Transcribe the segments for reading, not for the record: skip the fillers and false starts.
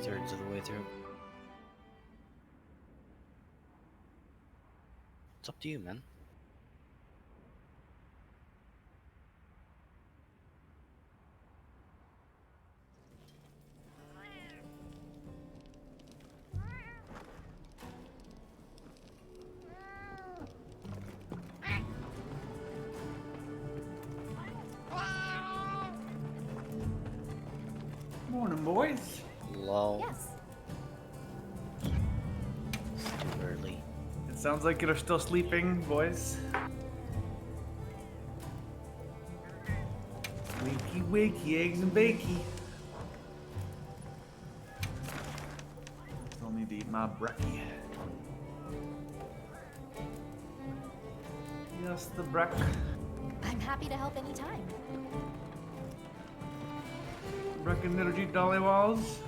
2/3 of the way through. It's up to you, man. Morning, boys. Lol. Yes. It's too early. It sounds like you're still sleeping, boys. Wakey, wakey, eggs and bakey. Still need to eat my brekkie. Yes, the breck. I'm happy to help anytime. Breck and energy dolly walls.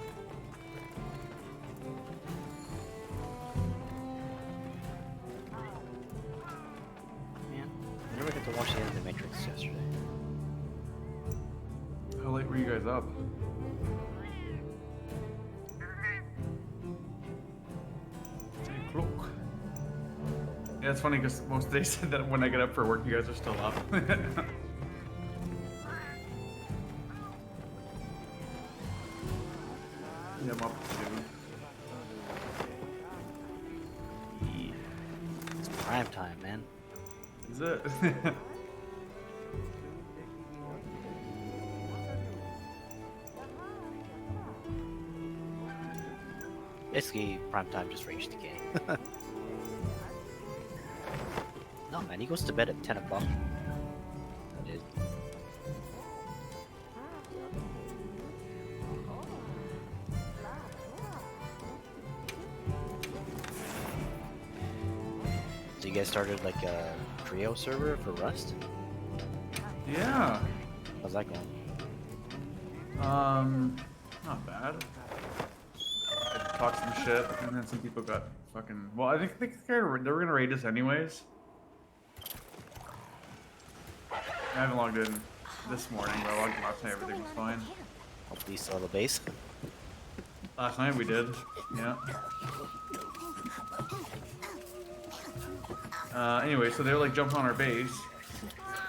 Man, I never got to watch the end of The Matrix yesterday. How late were you guys up? Clock. Yeah, it's funny because most days that when I get up for work, you guys are still up. Yeah, I'm up too. Yeah. It's prime time, man. Is it? Basically, prime time just for HTK. No, man, he goes to bed at 10 o'clock. I did. So you guys started like a trio server for Rust? Yeah. How's that going? Not bad. I talked some shit, and then some people got fucking. Well, I think they were gonna raid us anyways. I haven't logged in this morning, but I logged in last night. Everything was fine. Hopefully, still the base. Last night we did. Yeah. Anyway, so they were like jumping on our base,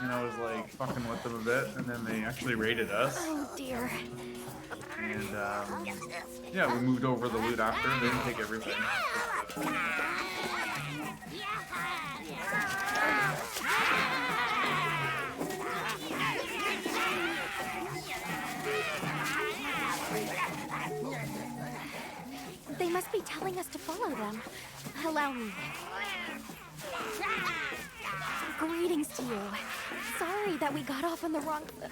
and I was like fucking with them a bit, and then they actually raided us. Oh dear. And yeah, we moved over the loot after. They didn't take everything. They must be telling us to follow them. Allow me. Greetings to you. Sorry that we got off on the wrong foot.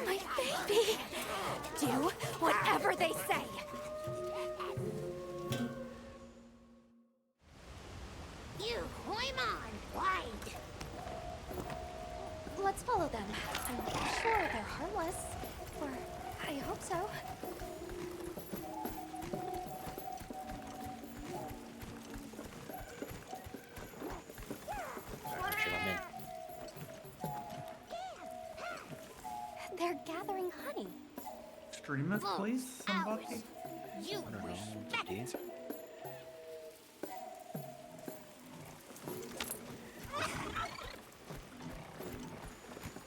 My baby! Do whatever they say! You Huimon, wide. Let's follow them. I'm sure they're harmless. Or I hope so. Sure, I'm in. They're gathering honey. Stream it, please, somebody. You I don't know. respect. Dude.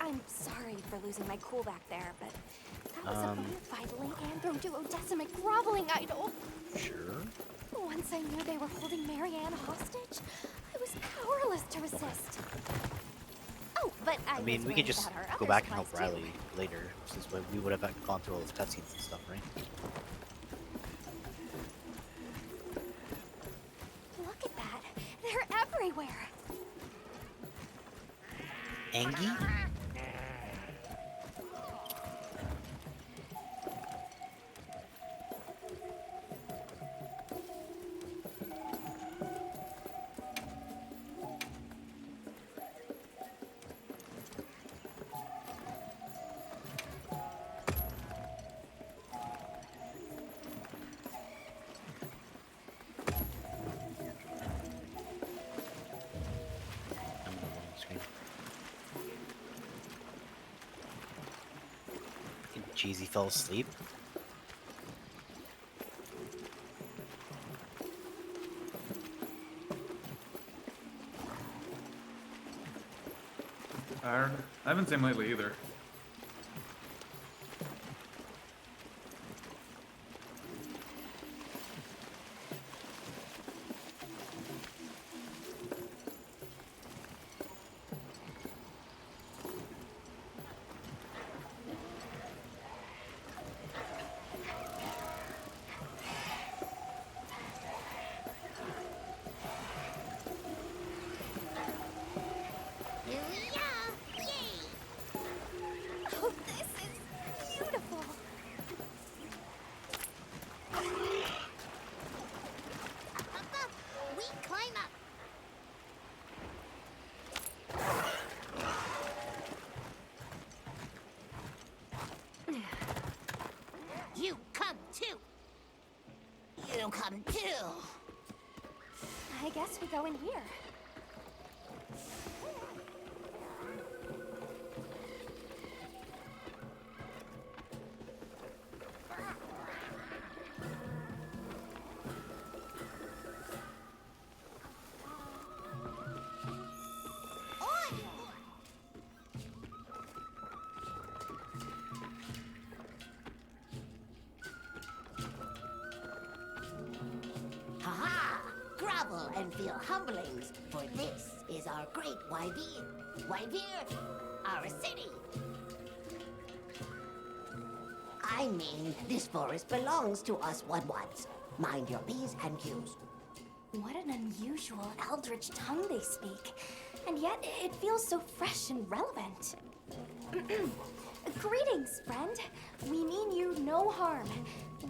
I'm sorry for losing my cool back there, but that was a bona fide Leandro duodecimic groveling idol. Sure. Once I knew they were holding Marianne hostage, I was powerless to resist. Oh, but I I mean, was we worried could just about our go other back and help supplies, too. Riley later, since we would have gone through all the cutscenes and stuff, right? Look at that. They're everywhere. Angie? Jeez, he fell asleep. I haven't seen him lately either. Here we are. Yay! Oh, this is beautiful. Up. We climb up. You come too. You come too. I guess we go in here. Ha-ha! Grovel and feel humblings, for this is our great Wyvere. Wyvere, our city. I mean, this forest belongs to us Wudwuds. Mind your P's and Q's. What an unusual eldritch tongue they speak. And yet, it feels so fresh and relevant. Greetings, friend. We mean you no harm.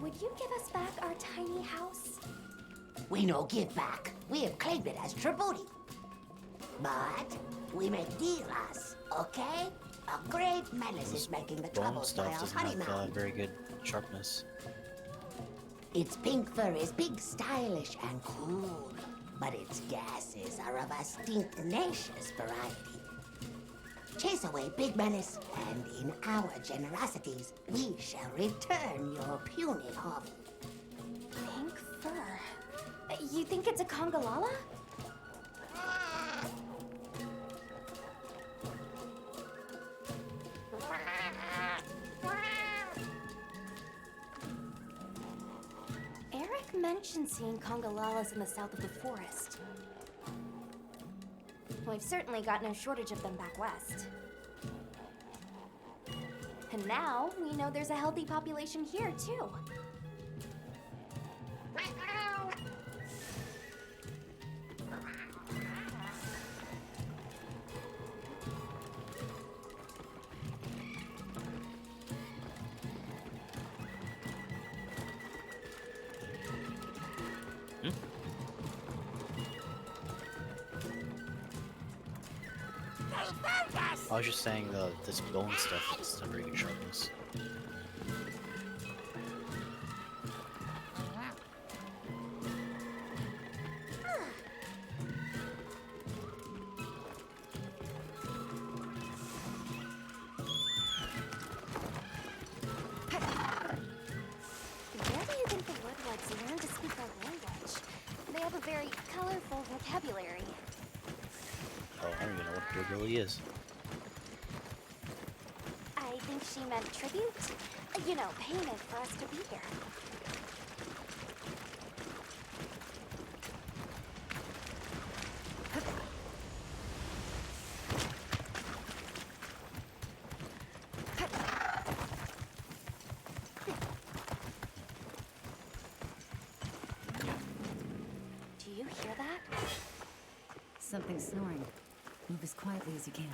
Would you give us back our tiny house? We no give back. We have claimed it as tribute. But we make deals, okay? A great menace is making the Bone troubles by stuff our doesn't honey have mountain. very good sharpness. Its pink fur is big, stylish, and cool. But its gases are of a stinknacious variety. Chase away Big Menace, and in our generosities, we shall return your puny hovel. Pink fur. You think it's a Congalala? Eric mentioned seeing Congalalas in the south of the forest. We've certainly got no shortage of them back west. And now we know there's a healthy population here, too. I was just saying this bone stuff is not very good sharpness. Where do you think the Woodwuds learned to speak our language? They have a very colorful vocabulary. Oh, I don't even know what it really is. I think she meant tribute. You know, payment for us to be here. Do you hear that? Something snoring. Move as quietly as you can.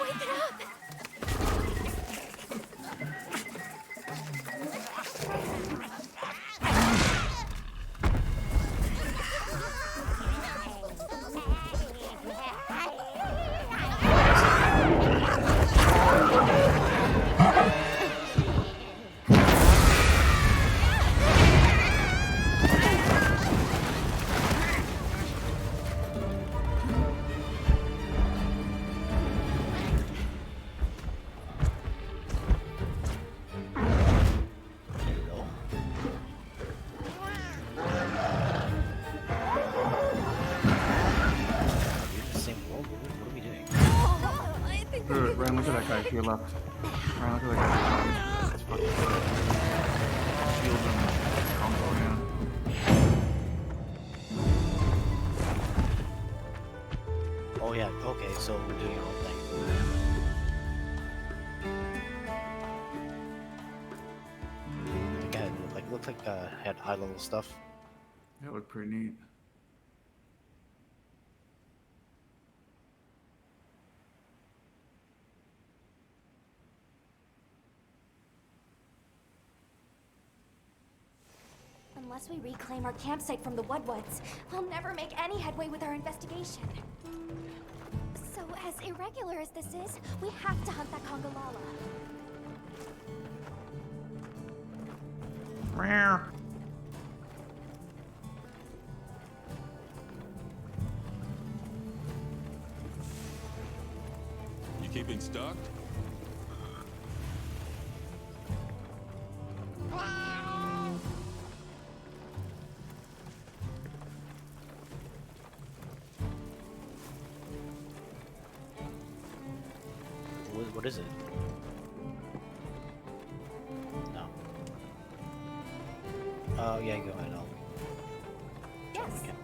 Wake it up! There you go. Are we in the same world? What are we doing? Oh, I think Dude, Ryan, look at that guy to your left. Ryan, look at that guy to your left. That's fucking shield and combo, yeah. Oh yeah, okay, so we're doing our own thing. Again, it looked like had high level stuff. That looked pretty neat. unless we reclaim our campsite from the Woodwoods, we'll never make any headway with our investigation. So, as irregular as this is, we have to hunt that Congalala. Meow. You keeping stock? What is it? No. Oh yeah, go ahead. I'll Yes. again.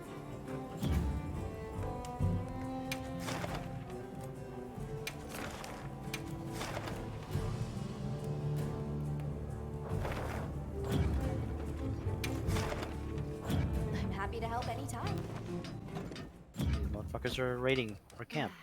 I'm happy to help anytime. These motherfuckers are raiding our camp.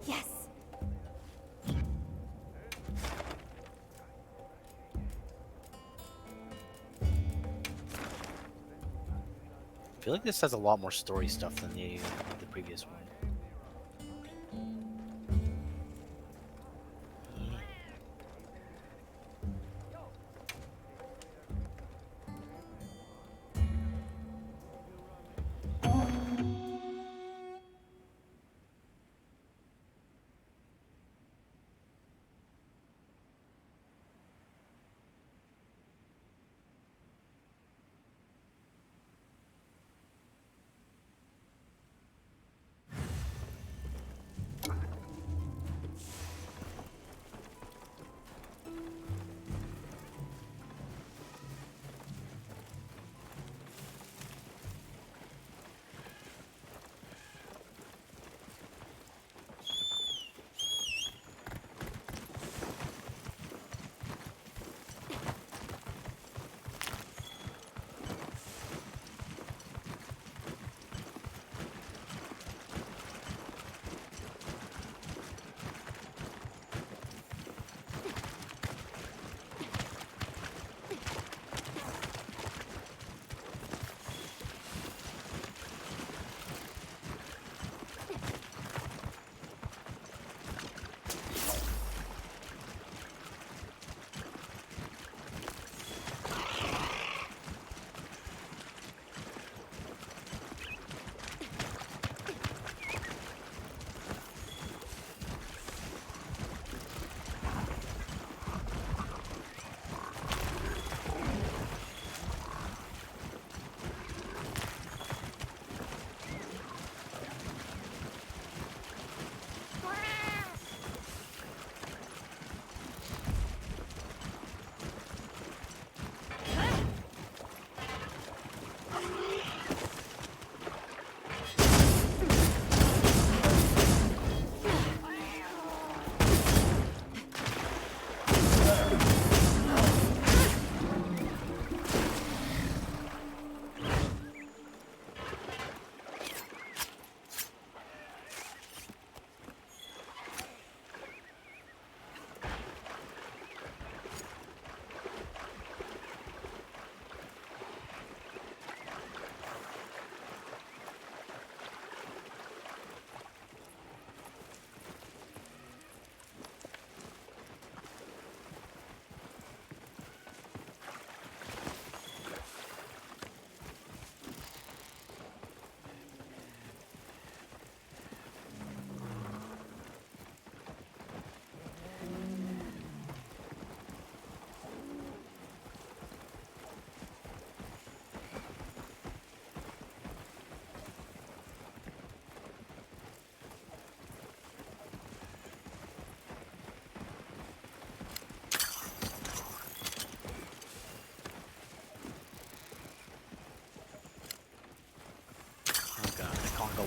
Yes. I feel like this has a lot more story stuff than the previous one.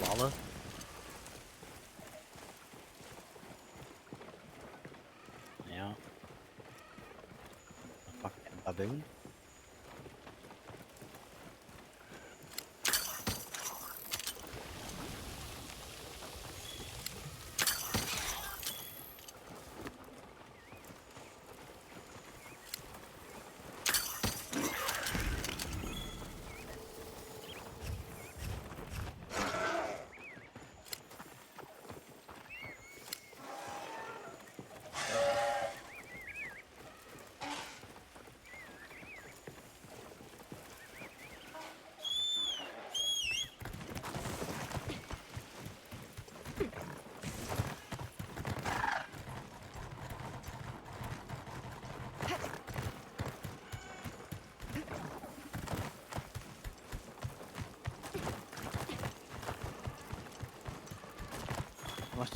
koala? Yeah. A fucking baboon? What?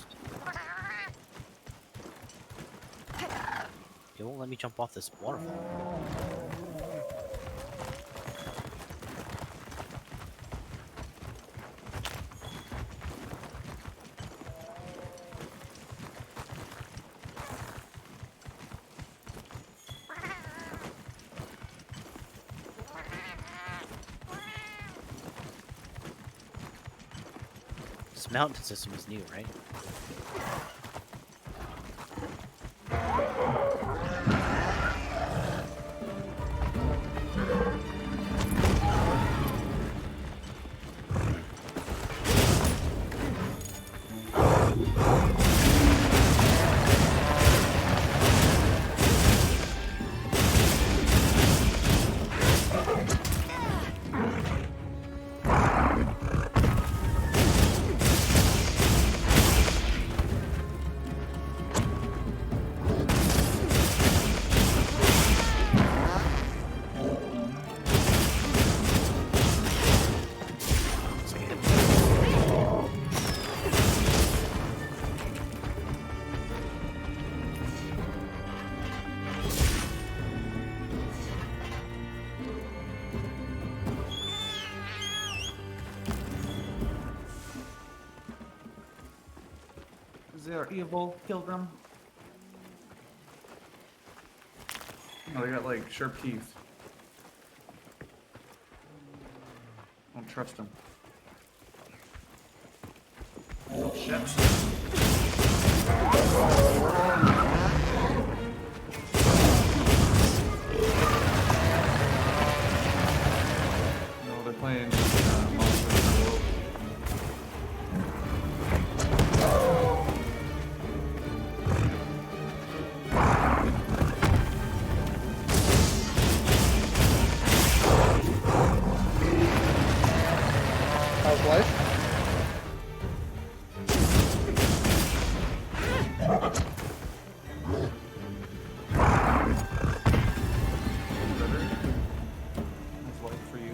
It won't let me jump off this waterfall. This mountain system is new, right? It's like a- They are evil. Kill them. Oh, they got like sharp teeth. Don't trust them. Oh shit. No, they're playing Monster Hunter World. How's life? That's life for you.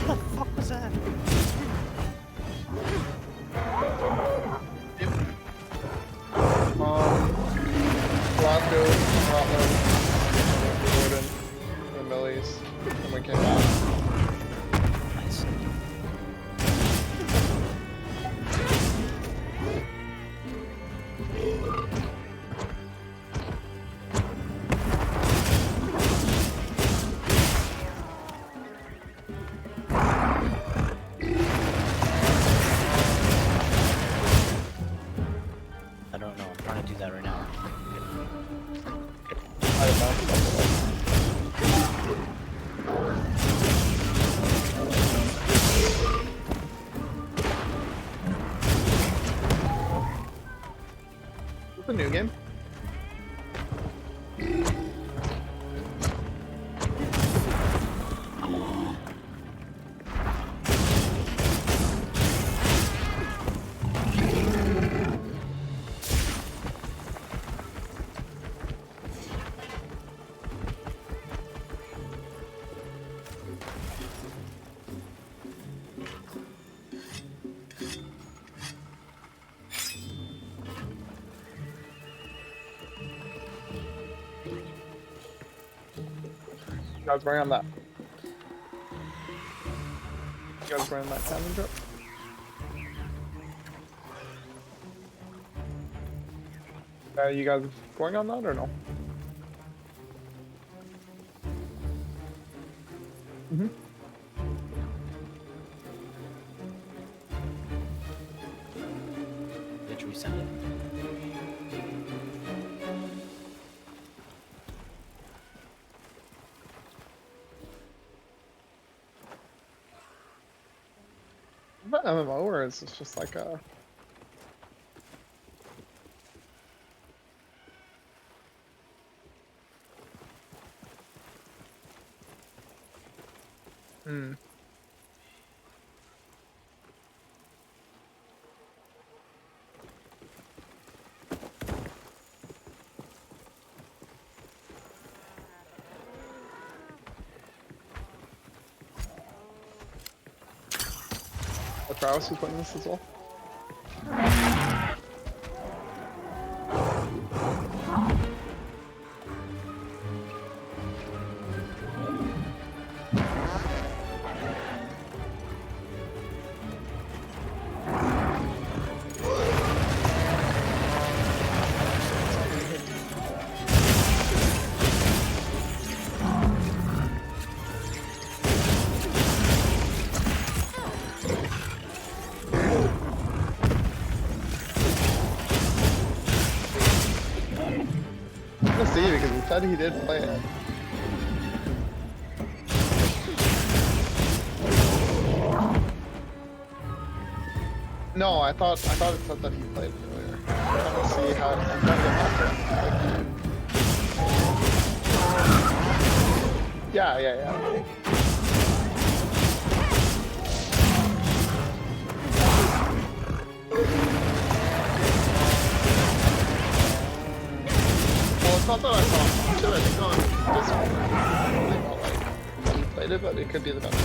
What the fuck was that? Bronco, Rotland, Jordan, the Millies, and we came out. Nice. I don't know. I'm trying to do that right now. I don't know. Is this a new game? guys bring on that. You guys bring on that cannon drop? You guys going on that or no? Mm-hmm. Did you send it? Is that MMO or is this just like a... Hmm. Travis who's putting this as well. Because he said he did play it. No, I thought it said that he played it earlier. I'm trying to see how I'm trying to get back. Yeah. Not that I saw much of it, I think on Discord. I know, like, he played it, but it could be the best.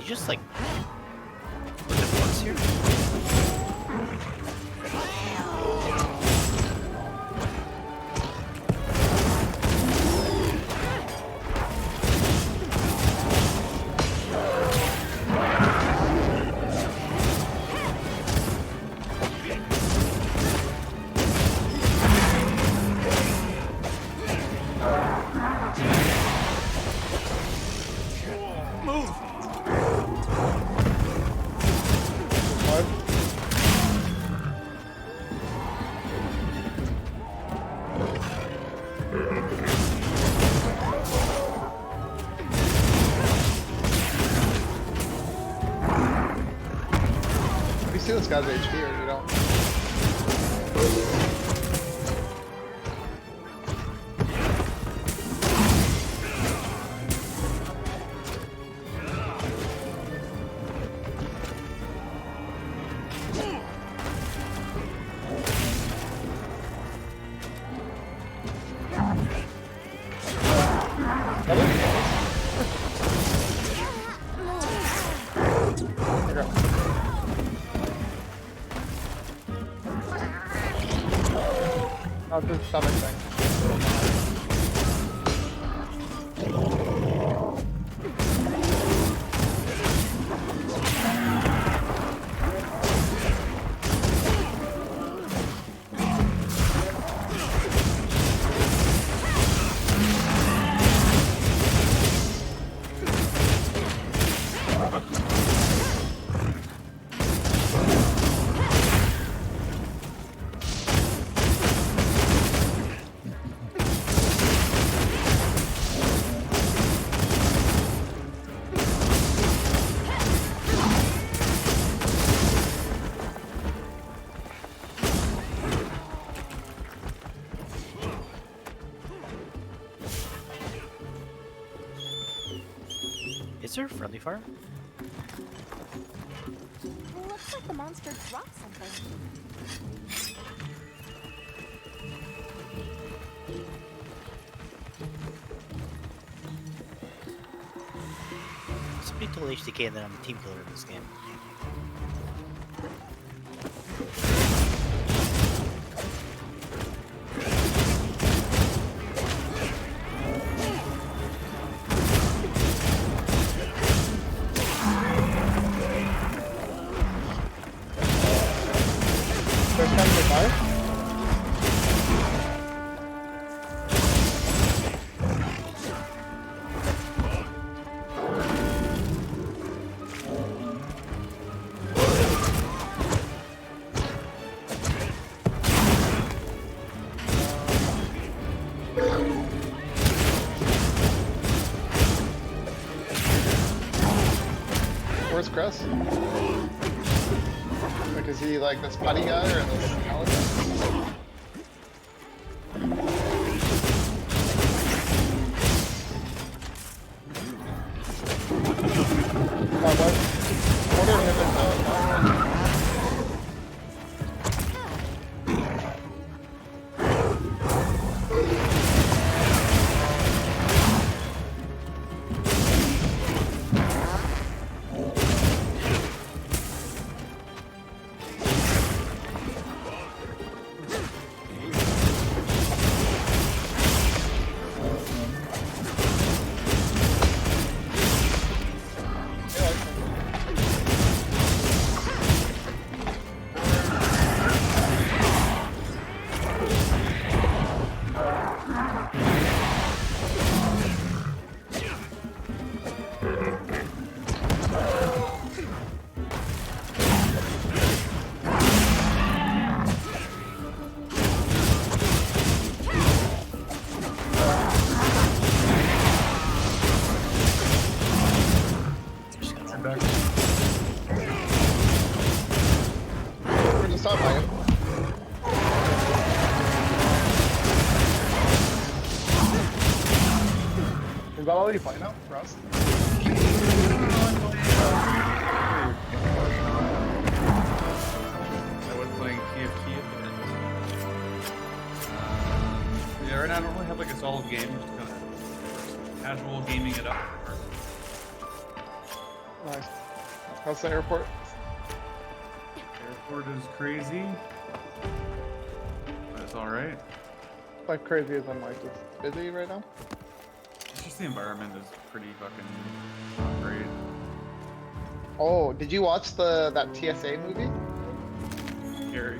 Just like look at what's here. See this guy's HP or you don't? Not the stomach thing. Is there a friendly fire? Looks like the monster dropped something. Somebody told HDK that I'm a team killer in this game. There's kind of a fire. Where's Chris? Like, is he like this putty guy or this skeleton? Order him and Just got I'm back. we're just talking about him. Is that already fine now for us? I was playing TFT at the end. Yeah, right now I don't really have like a solid game, just kind of casual gaming it up. Nice. How's the airport? Airport is crazy. That's alright. Like crazy as in like it's busy right now? It's just the environment is pretty fucking not great. Oh, did you watch that TSA movie?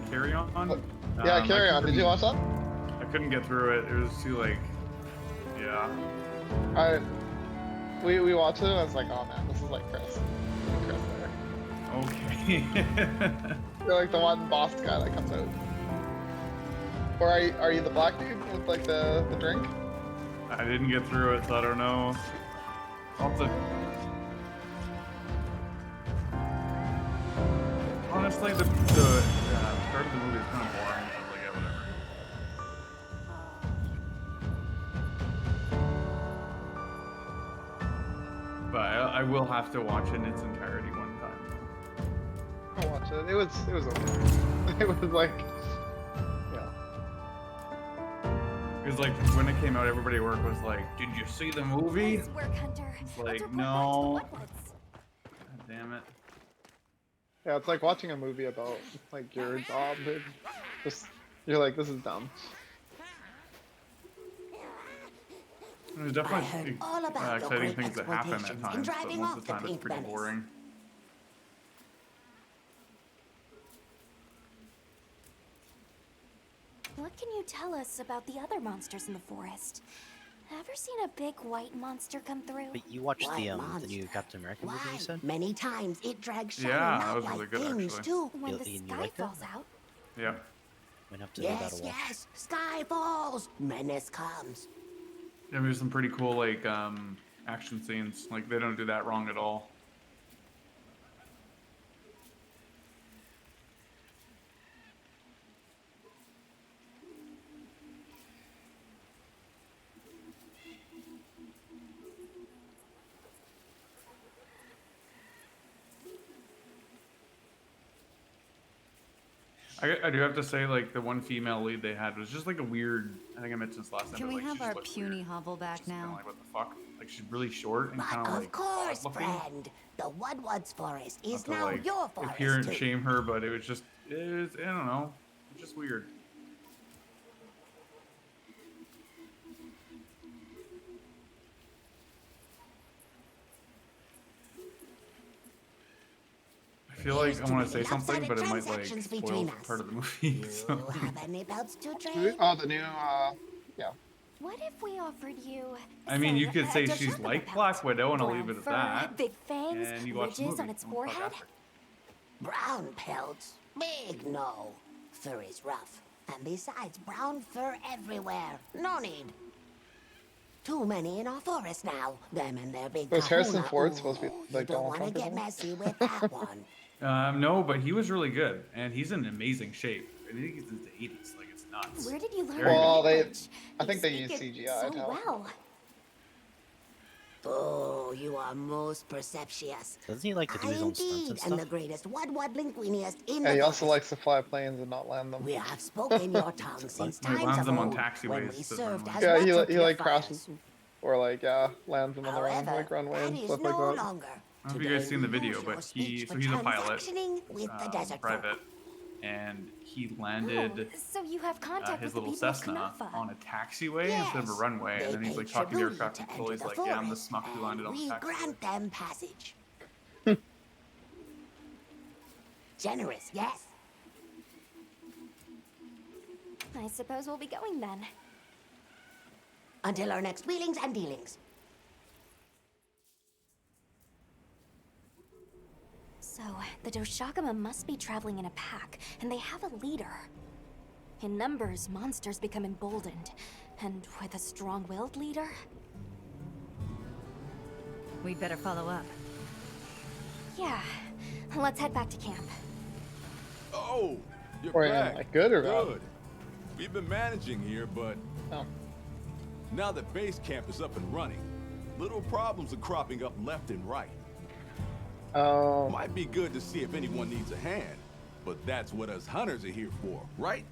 Carry on? Yeah, I Carry On. Did you couldn't- watch that? I couldn't get through it. It was too like, yeah. We watched it and I was like, oh man, this is like Chris. Chris there. Okay. You're like the one boss guy that comes out. Or are you the black dude with like the drink? I didn't get through it, so I don't know. I'll have to... Honestly, the start of the movie is kind of boring. I was like, yeah, whatever. But I will have to watch it in its entirety one time. I watched it. It was okay. It was like, yeah. Because like when it came out, everybody at work was like, "Did you see the movie?" Nice work, Hunter. It's like, Let's report no. back to the Woodwoods. God damn it. Yeah, it's like watching a movie about like your job. It just you're like, this is dumb. There's I definitely heard all about your exciting great things that happen at exploitations in times, but driving most off of the the time it's Pink pretty Menace. boring. What can you tell us about the other monsters in the forest? Ever seen a big white monster come through? But you watched White the new monster. Captain America movie, Why? you said? Many times it drags shadow Yeah, that out was like really good, things actually. too. When You- the you sky liked it? falls out? Yeah. Might have to give that Yes, a watch. yes. Sky falls. Menace comes. Yeah, there's some pretty cool like action scenes. Like they don't do that wrong at all. I do have to say, like, the one female lead they had was just like a weird. I think I mentioned this last time. Can but, we like, she have just our looked puny weird. hovel back Just kinda now? like, what the fuck? Like, she's really short and But kind of of like course, odd-looking. friend. The Woodwoods Forest is Not to, now like, your forest appear and too. shame her, but it was just, I don't know, it's just weird. I feel like Here's I to want to the say something, lopsided but it might like transactions spoil between us. part of the movie. You So. have any belts to trade? Oh, the new, yeah. What if we offered you? I mean, you could say a she's Doshaka like pelt? Black Widow, and I'll Brown leave it at fur, that. Big fangs, And you watch the ridges movie. on its and we'll talk forehead. after. Brown pelts? Big no. Fur is rough. And besides, brown fur everywhere. No need. Too many in our forest now. Them and their big Was Harrison kahuna. Ford supposed to be, Ooh, like, you don't Donald want to Trump or get something? messy with that one. No, but he was really good, and he's in amazing shape. I think he's in the 80s, like it's nuts. Where did you learn Well, the they- language? I think You they speak use it CGI to so help. well. Oh, you are most perceptious. Doesn't he like to do his own stunts Indeed, and and the stuff? greatest Woodwood linguiniest in Yeah, the he also forest. likes to fly planes and not land them. We have spoken your tongue since He times lands of them on old, taxiways when we instead of served runways. as Yeah, water he like purifiers. crashes them. Or like, lands them on their own, However, like runway that and is stuff no like that. longer. I don't know if you guys Today seen the we use video, your but speech for he's a pilot, transactioning with the desert private, folk. and he Oh, landed so you have contact his with the little people Cessna of Knafa. on a taxiway instead of a Yes, runway, they and then he's pay like talking to tribute aircraft to control. He's enter like, the "Yeah, I'm the forest, smuck who landed and on the we taxiway." grant them passage. Generous, yes. I suppose we'll be going then. Until our next wheelings and dealings. So, the Doshakama must be traveling in a pack, and they have a leader. In numbers, monsters become emboldened. And with a strong-willed leader? We'd better follow up. Yeah. Let's head back to camp. Oh, you're Or, back. like, good or bad? Good. We've been managing here, but Oh. now that base camp is up and running, little problems are cropping up left and right. Oh. Might be good to see if anyone needs a hand, but that's what us hunters are here for, right?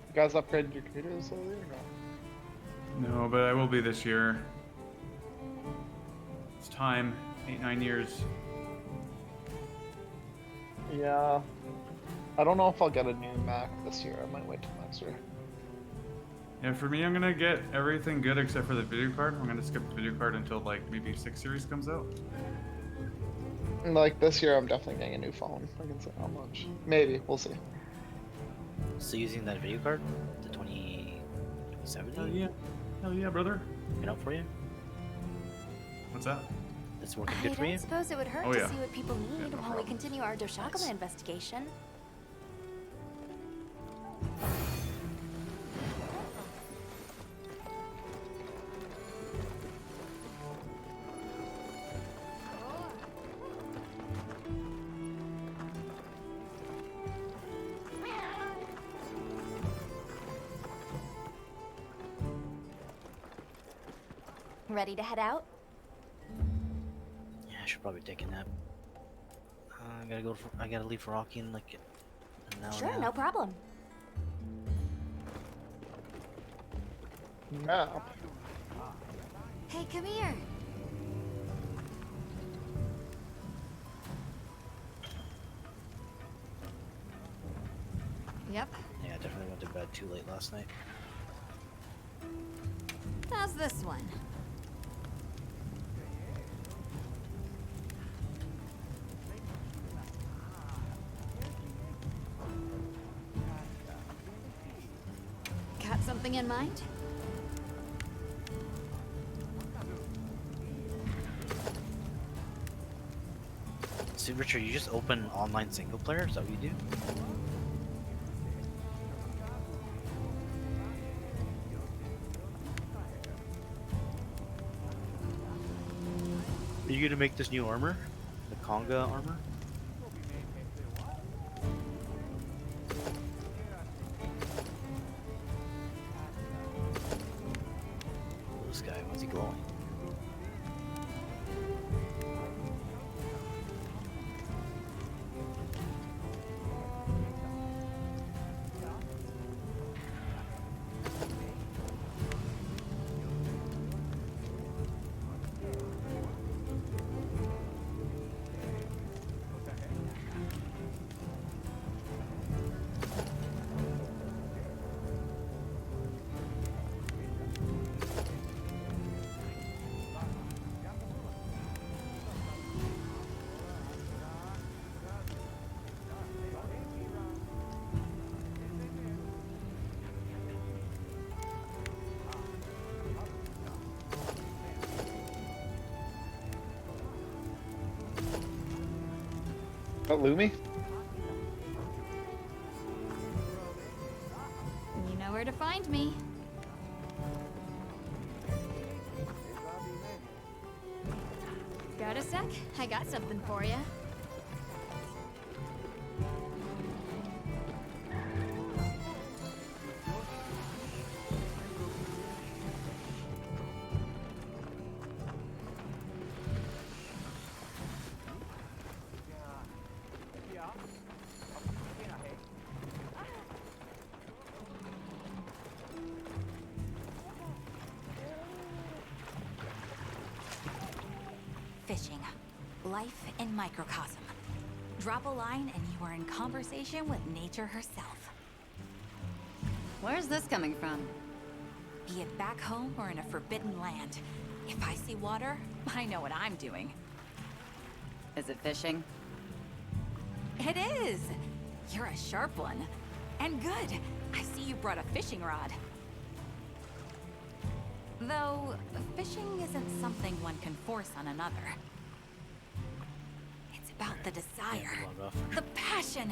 You guys upgraded your computers lately or no? No, but I will be this year. It's time. 8-9 years. Yeah. I don't know if I'll get a new Mac this year. I might wait till next year. Yeah, for me, I'm gonna get everything good except for the video card. I'm gonna skip the video card until like maybe 6 series comes out. And, like this year, I'm definitely getting a new phone. I can say how much. Maybe. We'll see. Still using that video card? The 2070? Hell yeah. Hell yeah, brother. Working out for you? What's that? It's working I good for don't you? suppose it would hurt Oh, to yeah. see what people need no while we problem. continue our Doshakama investigation. Ready to head out? Yeah, I should probably take a nap. I gotta leave for Rocky in like an hour Sure, now. no problem. Map. Hey, come here. Yep. Yeah, I definitely went to bed too late last night. How's this one? Got something in mind? So, Richard, you just open online single player? Is that what you do? Are you gonna make this new armor? The Conga armor? This guy, what's he glowing? that Lumi? You know where to find me. Got a sec? I got something for you. Fishing. Life in microcosm. Drop a line and you are in conversation with nature herself. Where's this coming from? Be it back home or in a forbidden land. If I see water, I know what I'm doing. Is it fishing? It is! You're a sharp one. And good. I see you brought a fishing rod. Though, fishing isn't something one can force on another. It's about the desire, log off. the passion.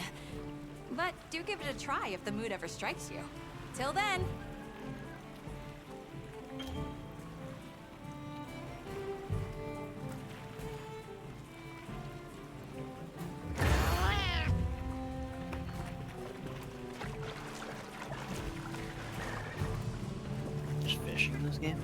But do give it a try if the mood ever strikes you. Till then. There's fishing in this game?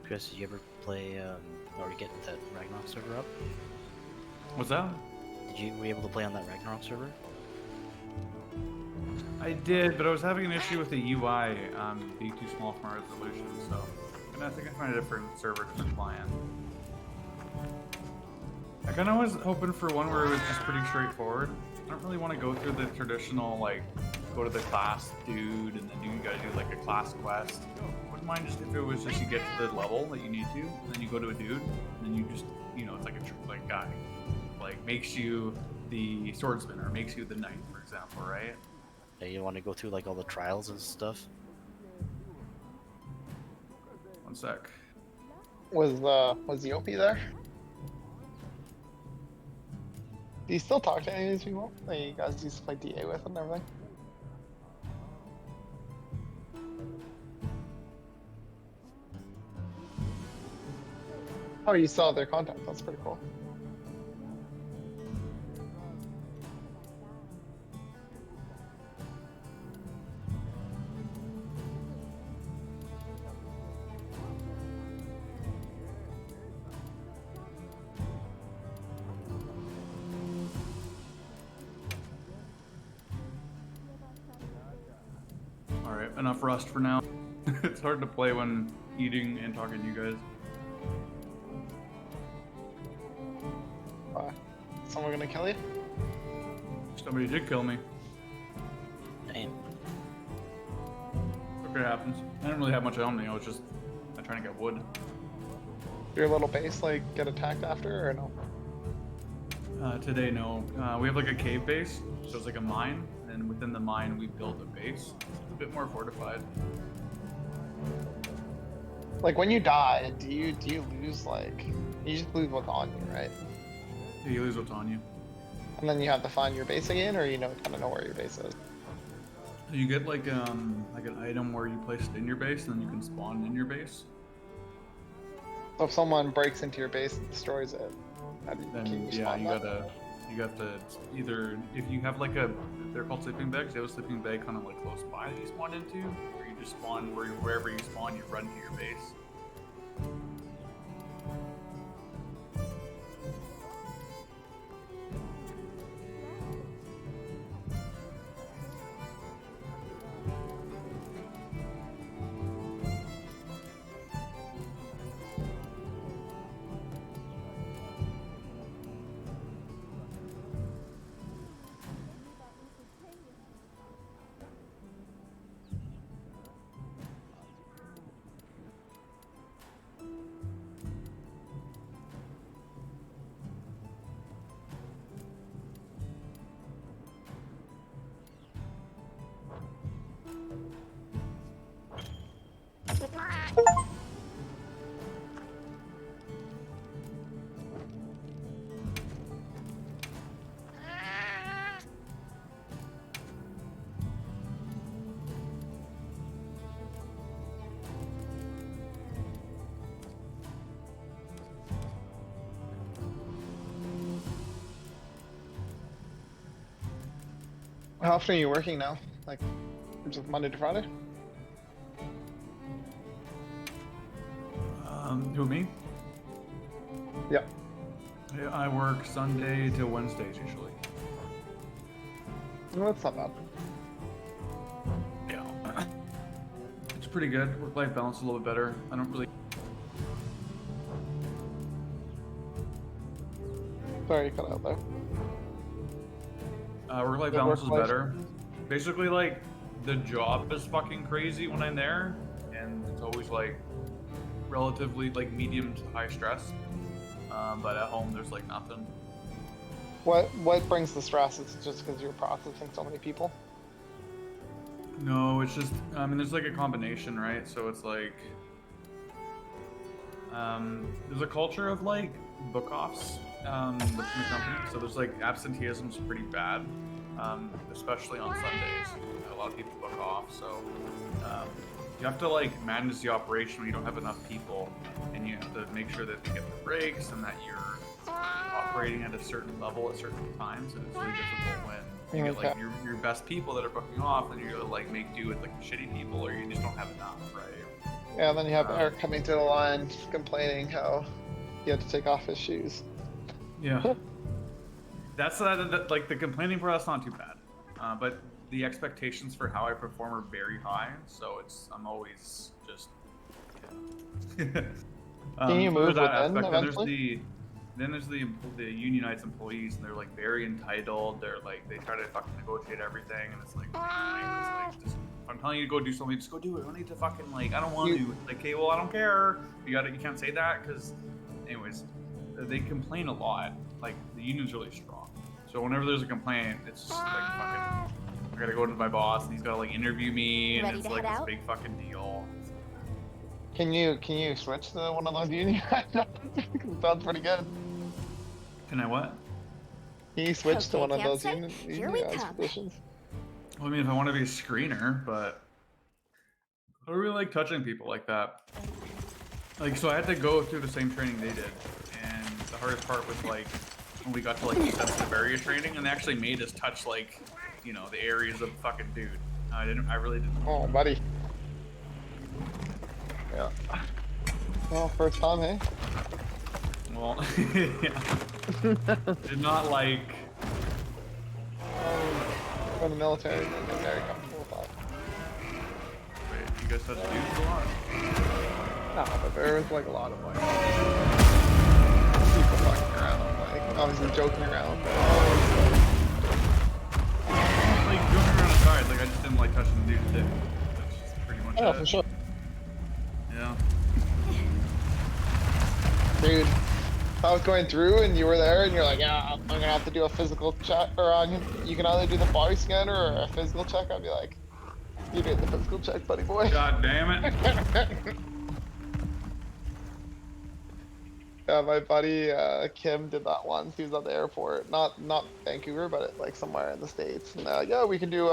Chris, did you ever play, or get that Ragnarok server up? What's that? Were you able to play on that Ragnarok server? I did, but I was having an issue with the UI being too small for my resolution, so I think I find a different server to play on. I kind of was hoping for one where it was just pretty straightforward. I don't really want to go through the traditional, like, go to the class dude, and then you gotta do, like, a class quest. Wouldn't mind just if it was just you get to the level that you need to, and then you go to a dude, and then you just, you know, it's like a guy. Like, makes you the swordsman, or makes you the knight, for example, right? Yeah, you want to go through like all the trials and stuff? One sec. Was Yopi there? Do you still talk to any of these people that you guys used to play DA with and everything? Oh, you saw their content. That's pretty cool. Alright, enough Rust for now. It's hard to play when eating and talking to you guys. Someone gonna kill you? Somebody did kill me. Damn. Okay, happens. I didn't really have much on me, I was just trying to get wood. Your little base like get attacked after or no? Today, no. We have like a cave base, so it's like a mine, and within the mine we built a base. It's a bit more fortified. Like when you die, do you lose like you just lose what's on you, right? Yeah, you lose what's on you. And then you have to find your base again, or you kind of know where your base is. You get like an item where you place it in your base, and then you can spawn in your base. So if someone breaks into your base and destroys it, how do you, Then can you yeah, spawn you that? have to either, if you have like they're called sleeping bags. You have a sleeping bag kind of like close by that you spawn into, or you just spawn wherever you spawn, you run to your base. How often are you working now? Like, is it Monday to Friday? Who, me? Yeah. Yeah, I work Sunday to Wednesdays usually. Well, that's not bad. Yeah. It's pretty good. Work-life balance is a little bit better. I don't really. Sorry, you cut out there. Work-life Yeah, balance is work-life- better. Basically, like, the job is fucking crazy when I'm there, and it's always like relatively like medium to high stress. But at home, there's like nothing. What brings the stress? Is it just because you're processing so many people? No, it's just, I mean, there's like a combination, right? So it's like, there's a culture of like book offs within the company. So there's like absenteeism's pretty bad, especially on Sundays. A lot of people book off, so you have to like manage the operation when you don't have enough people, and you have to make sure that you get the breaks and that you're operating at a certain level at certain times. And it's really difficult when you get like your best people that are booking off, and you're like make do with like the shitty people, or you just don't have enough, right? Yeah, and then you have Eric coming to the line complaining how he had to take off his shoes. Yeah. That's like the complaining part. That's not too bad, but the expectations for how I perform are very high. So I'm always just. Can you move that within aspect. eventually? Then there's the unionized employees, and they're like very entitled. They're like they try to fucking negotiate everything, and it's like, just, if I'm telling you to go do something, just go do it. I don't need to fucking like I don't want to. Like, okay, well I don't care. You can't say that because, anyways, they complain a lot. Like the union's really strong, so whenever there's a complaint, it's just like fucking. I gotta go to my boss, and he's gotta like interview me, and Ready it's to like head this out? big fucking deal. Can you switch to one of those union? It sounds pretty good. Can I what? Can you switch to Okay, one of those campsite, here we unionized come. positions? Well, I mean, if I want to be a screener, but I don't really like touching people like that. Like, so I had to go through the same training they did, and the hardest part was like when we got to like the sensitive area training, and they actually made us touch like, you know, the areas of fucking dude. I really didn't. Oh, buddy. Yeah. Well, first time, hey? Well, yeah. Did not like. From the military, and they're very comfortable with that. Wait, you guys touch dudes a lot? No, but there was like a lot of like people fucking around, like obviously joking around. Like joking around aside, like I just didn't like touching the dude's dick. That's pretty much Oh, it. for sure. Yeah. Dude, if I was going through and you were there and you're like, yeah, I'm gonna have to do a physical check, or you can either do the body scanner or a physical check, I'd be like, you did the physical check, buddy boy. God damn it. Yeah, my buddy Kim did that once. He was at the airport, not Vancouver, but like somewhere in the States. And they're like, yeah, we can do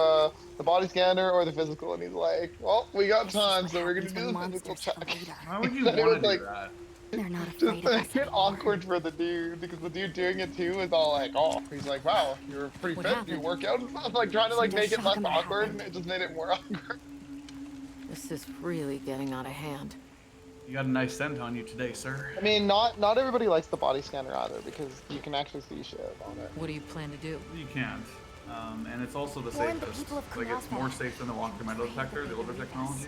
the body scanner or the physical. And he's like, well, we got time, so we're gonna do the physical check. Why would you Then it want was to do like- that? They're not Just afraid of us make it anymore. awkward for the dude, because the dude doing it too is all like, oh, he's like, wow, you're pretty What fit, happened? you work out and stuff, like trying to like There's make it less something awkward, happened. and it just made it more awkward. This is really getting out of hand. You got a nice scent on you today, sir. I mean, not everybody likes the body scanner either, because you can actually see shit on it. What do you plan to do? You can't. And it's also the Warn the safest. people of Like, it's Kunafa. more safe than the walking metal detector, the older technology.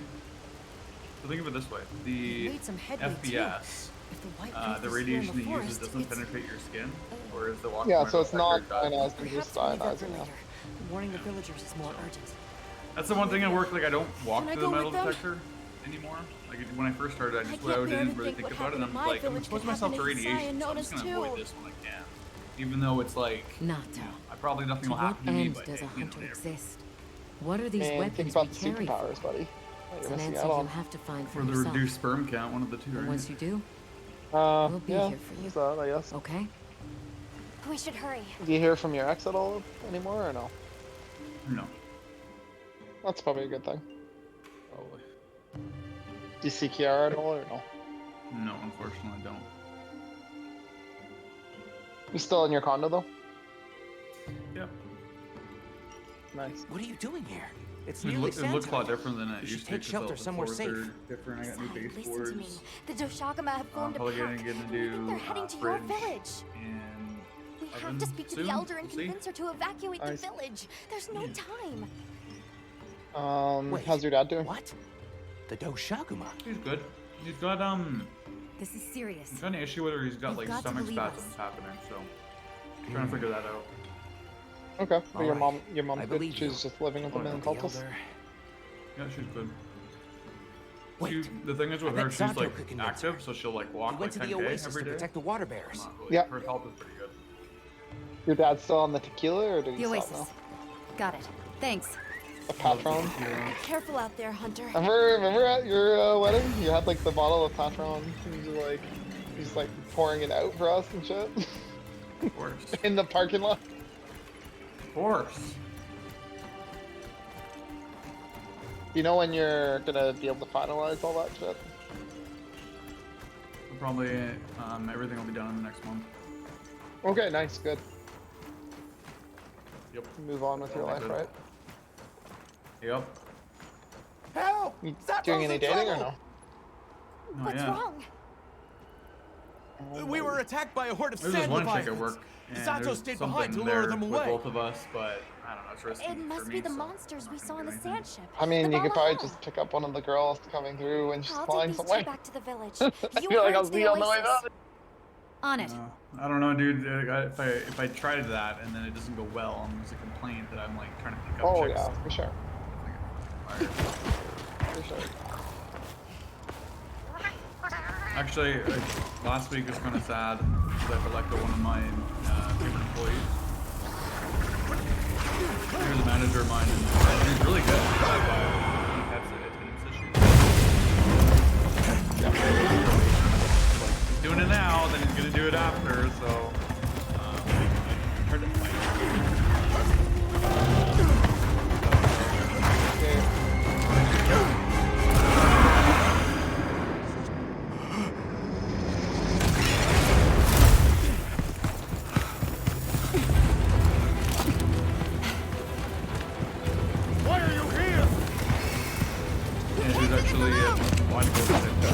So think of it this way. The Made some headway, too. FPS, If the white the radiation it uses doesn't penetrate your skin, whereas the walking Yeah, metal so it's not detector does. ionized, it's just ionizing now. Warning the villagers is more urgent. That's the one thing at work, like I don't walk Can I through the go metal with them? detector anymore. Like when I first started, I just can't I bear didn't to really think think what about it, and I'm happened in my like, I'm village exposed could myself to happen to Isai radiation, and so I'm just Notice gonna avoid too. this when I can. Even though it's like, Nato. probably nothing To will what happen to me, end but does a you know, hunter whatever. exist? What are these Man, think weapons about we the carry superpowers, for? buddy. It's You're an missing answer out you'll on. have to find for For the yourself. reduced sperm count, one of the two, And right? once you do, We'll be here for you. There's that, I guess. okay? We should hurry. Do you hear from your ex at all anymore, or no? No, That's probably a good thing. probably. Do you see Kiara at all, or no? No, unfortunately, I don't. You still in your condo though? Yeah. Nice. What are you doing here? It's It, nearly it looks a lot Santa. different than it You used should to. take 'cause shelter the somewhere floors safe. are different. I got new Sai, baseboards. listen to me. The Doshagama have formed a Probably pact. gonna get and I think they're into heading to your Fridge village. and We have Oven to speak to soon. the elder and We'll see. convince her to evacuate the Nice. village. There's no time. Wait, How's your dad doing? What? The Doshaguma? He's good. He's got This is serious. he's got an issue whether he's got You've like got to stomach believe us. spasms happening. So trying to figure that out. Okay. But your Alright. mom's I good. believe She's you. just living with Oh, them in The cultists. elder. Yeah, she's good. Wait, The thing is with I her, bet she's Santo like could convince her. active, so she'll like he walk like went to the 10K Oasis every to day. protect the water bears. Not really. Yeah. Her health is pretty good. Your dad's still on the tequila, or did he The stop Oasis. now? Got it. Thanks. A Patron. Yeah. Careful out there, Hunter. Remember at your wedding, you had like the bottle of Patron, and you like, just like pouring it out for us and shit Of course. in the parking lot. Of course. You know when you're gonna be able to finalize all that shit? Probably everything will be done in the next month. Okay, nice, good. Yep. Move on with your Okay, life, good. right? Yep. Help! You Santo's doing any in dating or trouble! no? No, What's yeah. wrong? We were attacked by a horde of There's this sand one chick at leviathans. work, and Santo there's stayed something behind to there lure them with away. both of us, but I don't know, it's risky It must for be me, the so monsters I'm we not saw on gonna the do anything. sand ship. I mean, The you could probably Balaha. just pick up one of the girls coming through when she's I'll flying take these somewhere. two back to the village. I You feel like hurry I'll to see the you on the way Oasis. back. On it. I don't know, dude. If I try that and then it doesn't go well, I'm just a complaint that I'm like trying to pick up Oh chicks. yeah, for sure. Fired. For sure. Actually, last week was kind of sad because I let go one of my favorite employees. He was a manager of mine, and he's really good. But he had some attendance issues. Like, he's doing it now, then he's gonna do it after. So, I tried to fight. Why are you here? And he was actually wanting to go to the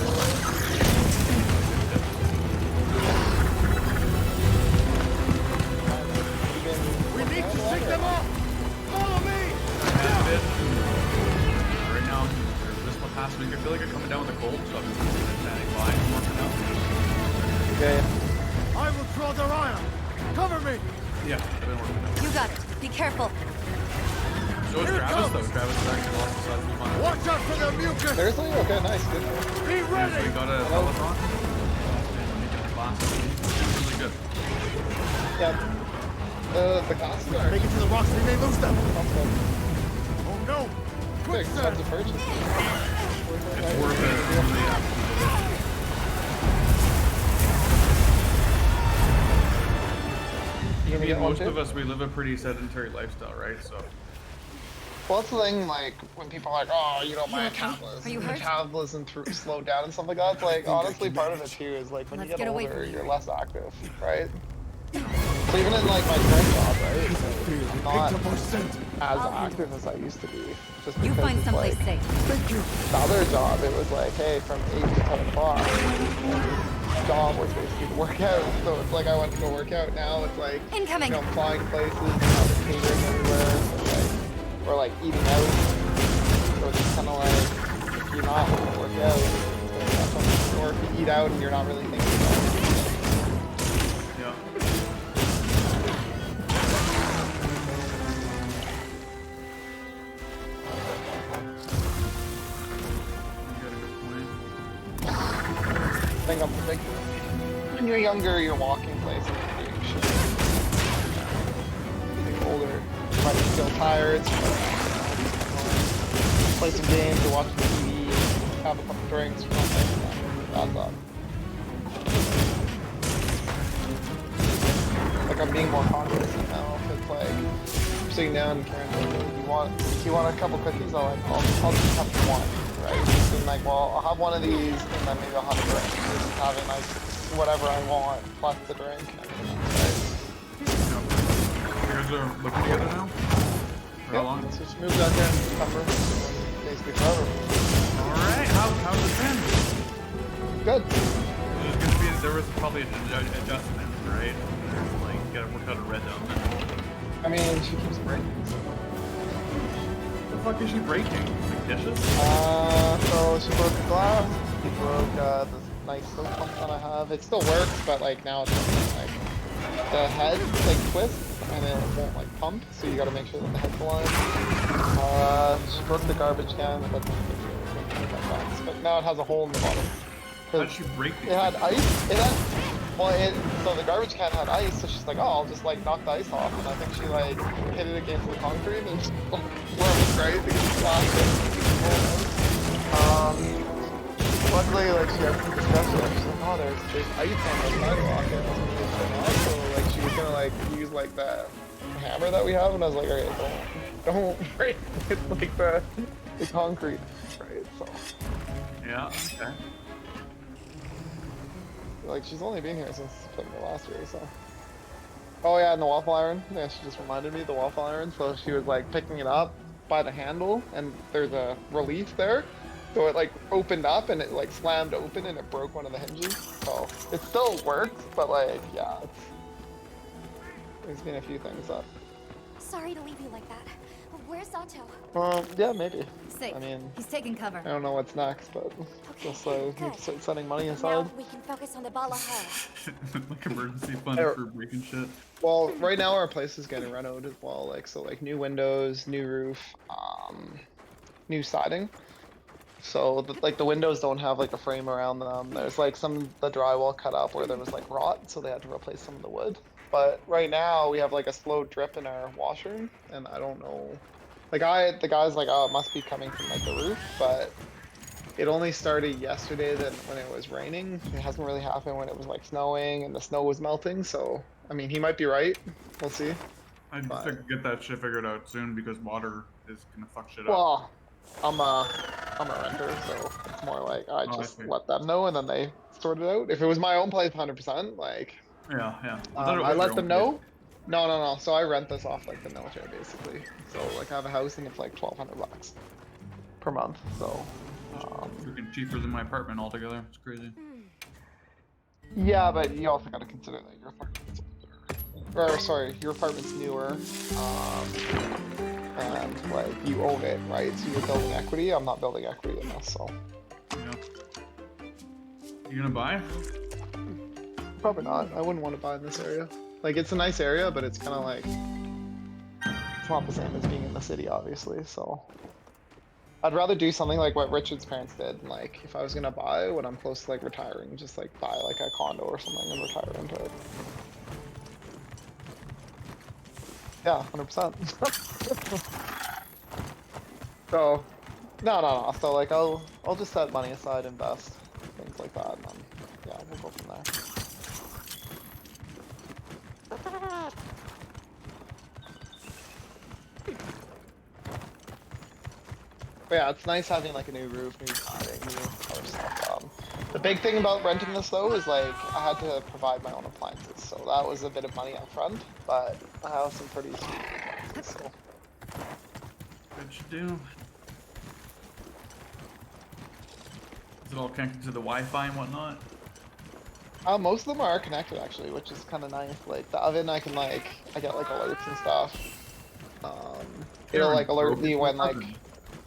We need to shake them off! Follow me! Right now, this one past week, I feel like I'm coming down with a cold, so I've been standing by and working out. Okay. I will draw their iron! Cover me! Yeah, I've been working out. You got it. Be careful. So is Here it Travis, comes. though. Travis is actually lost the size of my Watch out for their mucus! Seriously? Okay, nice, good. Be So ready! he got a Peloton. And he got a class. It's really good. Yeah. The classes are Take it to the rocks, we may lose them! expensive. Oh no! They're Quick, sir! expensive purchase. It's worth it. It's really absolutely You gonna I get mean, one most too? of us, we live a pretty sedentary lifestyle, right? So, Well, that's the thing, like, when people are like, oh, you know, my You okay? metabolism, Are you hurt? metabolism slowed down and stuff like that. It's like, honestly, part of it too is like when Let's you get get away older, from you're less active, right? So even in like my current job, right, I'm not as active as I used to be. Just You because find it's someplace like, safe. the other job, it was like, hey, from 8 to 10 o'clock, my job was basically to work out. So it's like I went to go work out. Now it's like, Incoming. you know, flying places, having catering everywhere, so like, or like eating out. So it's just kind of like, if you're not going to work out, then that's something, or if you eat out and you're not really thinking about it. yeah. You got a good point. I think I'm like, when you're younger, you're walking places and doing shit. Getting older, you might be still tired. So play some games or watch the TV, have a couple drinks or something. That's up. Like I'm being more conscious now. If it's like I'm sitting down and trying to, you want a couple cookies? I'll just have one, right? Just being like, well, I'll have one of these and then maybe I'll have a drink. Just having like whatever I want plus the drink. Right? You guys are living together now? Or For how long? So she moved out there in September. Basically forever. Alright, how's it been? Good. There was probably an adjustment, right? There's like, you gotta work out a rhythm. I mean, she keeps breaking. So. The fuck is she breaking? Like dishes? So she broke the glass. She broke this nice soap pump that I have. It still works, but like now it's like the head like twists and it won't like pump. So you gotta make sure that the head's aligned. She broke the garbage can, but that's but now it has a hole in the bottom. How did she break It had ice. It had. So the garbage can had ice, so she's like, oh, I'll just like knock the ice off, and I think she like hit it against the concrete and worked right because it's plastic. Luckily, like she had some discussion. She's like, oh, there's ice on the sidewalk, and so like she was gonna like use like the hammer that we have, and I was like, okay, don't break it's like the concrete, right? So. Yeah. Okay. Like, she's only been here since September last year, so. Oh yeah, and the waffle iron. Yeah, she just reminded me of the waffle iron. So she was like picking it up by the handle, and there's a relief there. So it like opened up, and it like slammed open, and it broke one of the hinges. So it still works, but like, yeah, there's been a few things up. Sorry to leave you like that. Where's Sato? Yeah, maybe. Safe. I mean, He's taking cover. I don't know what's next, but just need to start setting money aside. Now we can focus on the Bala Hall. Like emergency fund for breaking shit. Well, right now our place is getting renovated as well. Like, so like new windows, new roof, new siding. So like the windows don't have like a frame around them. There's like the drywall cut up where there was like rot, so they had to replace some of the wood. But right now we have like a slow drip in our washer, and I don't know. The guy's like, oh, it must be coming from like the roof, but it only started yesterday when it was raining. It hasn't really happened when it was like snowing and the snow was melting. So I mean, he might be right. We'll see. I'd get that shit figured out soon because water is gonna fuck shit up. Well, I'm a renter, so it's more like I just let them know and then they sort it out. If it was my own place, 100%, like. Yeah. I let them know. No. So I rent this off like the military basically. So like I have a house and it's like $1,200 per month. So. Freaking cheaper than my apartment altogether. It's crazy. Yeah, but you also got to consider that your apartment's older. Or sorry, your apartment's newer. And like you own it, right? So you're building equity. I'm not building equity in this, so. Yeah. You gonna buy? Probably not. I wouldn't want to buy in this area. Like, it's a nice area, but it's kind of like, it's not the same as being in the city, obviously, so. I'd rather do something like what Richard's parents did, and like, if I was gonna buy when I'm close to like retiring, just like buy like a condo or something and retire into it. Yeah, 100%. So, no. So like, I'll just set money aside, invest, things like that, and then, yeah, we'll go from there. But yeah, it's nice having like a new roof, new siding, new other stuff. The big thing about renting this though is like I had to provide my own appliances, so that was a bit of money up front, but I have some pretty sweet appliances. So. What you do? Is it all connected to the Wi-Fi and whatnot? Most of them are connected actually, which is kind of nice. Like the oven, I get like alerts and stuff. It'll like alert me when like.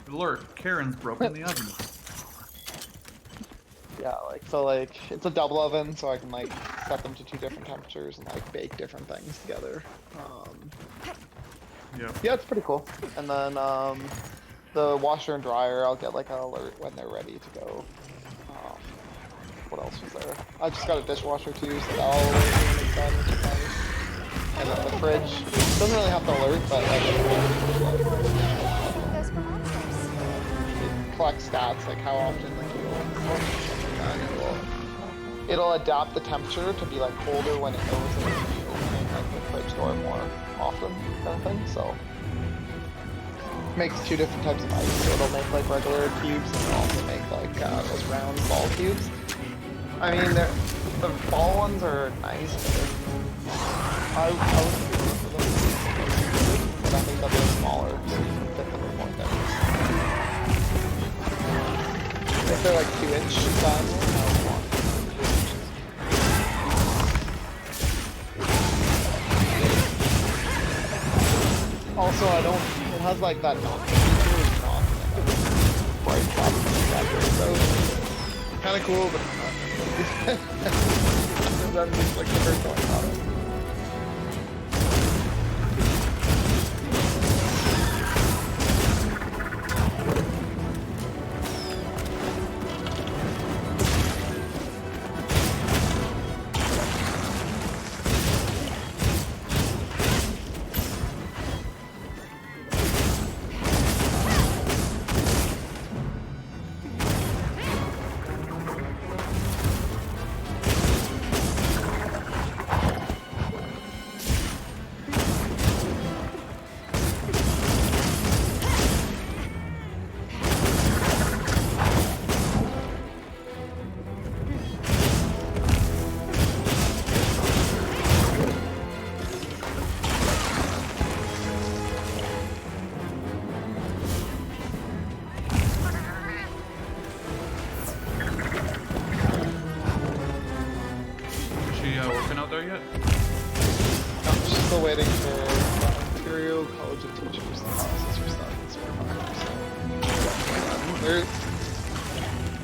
Alert! Karen's broken the oven. Yeah, like so like it's a double oven, so I can like set them to 2 different temperatures and like bake different things together. Yeah, it's pretty cool. And then the washer and dryer, I'll get like an alert when they're ready to go. What else was there? I just got a dishwasher too, so that'll alert me when it's done, which is nice. And then the fridge doesn't really have to alert, but like it collects stats like how often like you it'll adapt the temperature to be like colder when it knows that it's be opening like the fridge door more often, kind of thing. So makes 2 different types of ice. So it'll make like regular cubes and it'll also make like those round ball cubes. I mean, the ball ones are nice, but I would I think that they're smaller, so you can fit them in more things. If they're like 2-inch diameter, I would want 2 inches. Also, I don't. It has like that knock feature, it's not bright top reflector, so kind of cool, but not. That's just like the first time I thought of it. Working out there yet? I'm still waiting for Imperial College of Teachers analysis for science so they're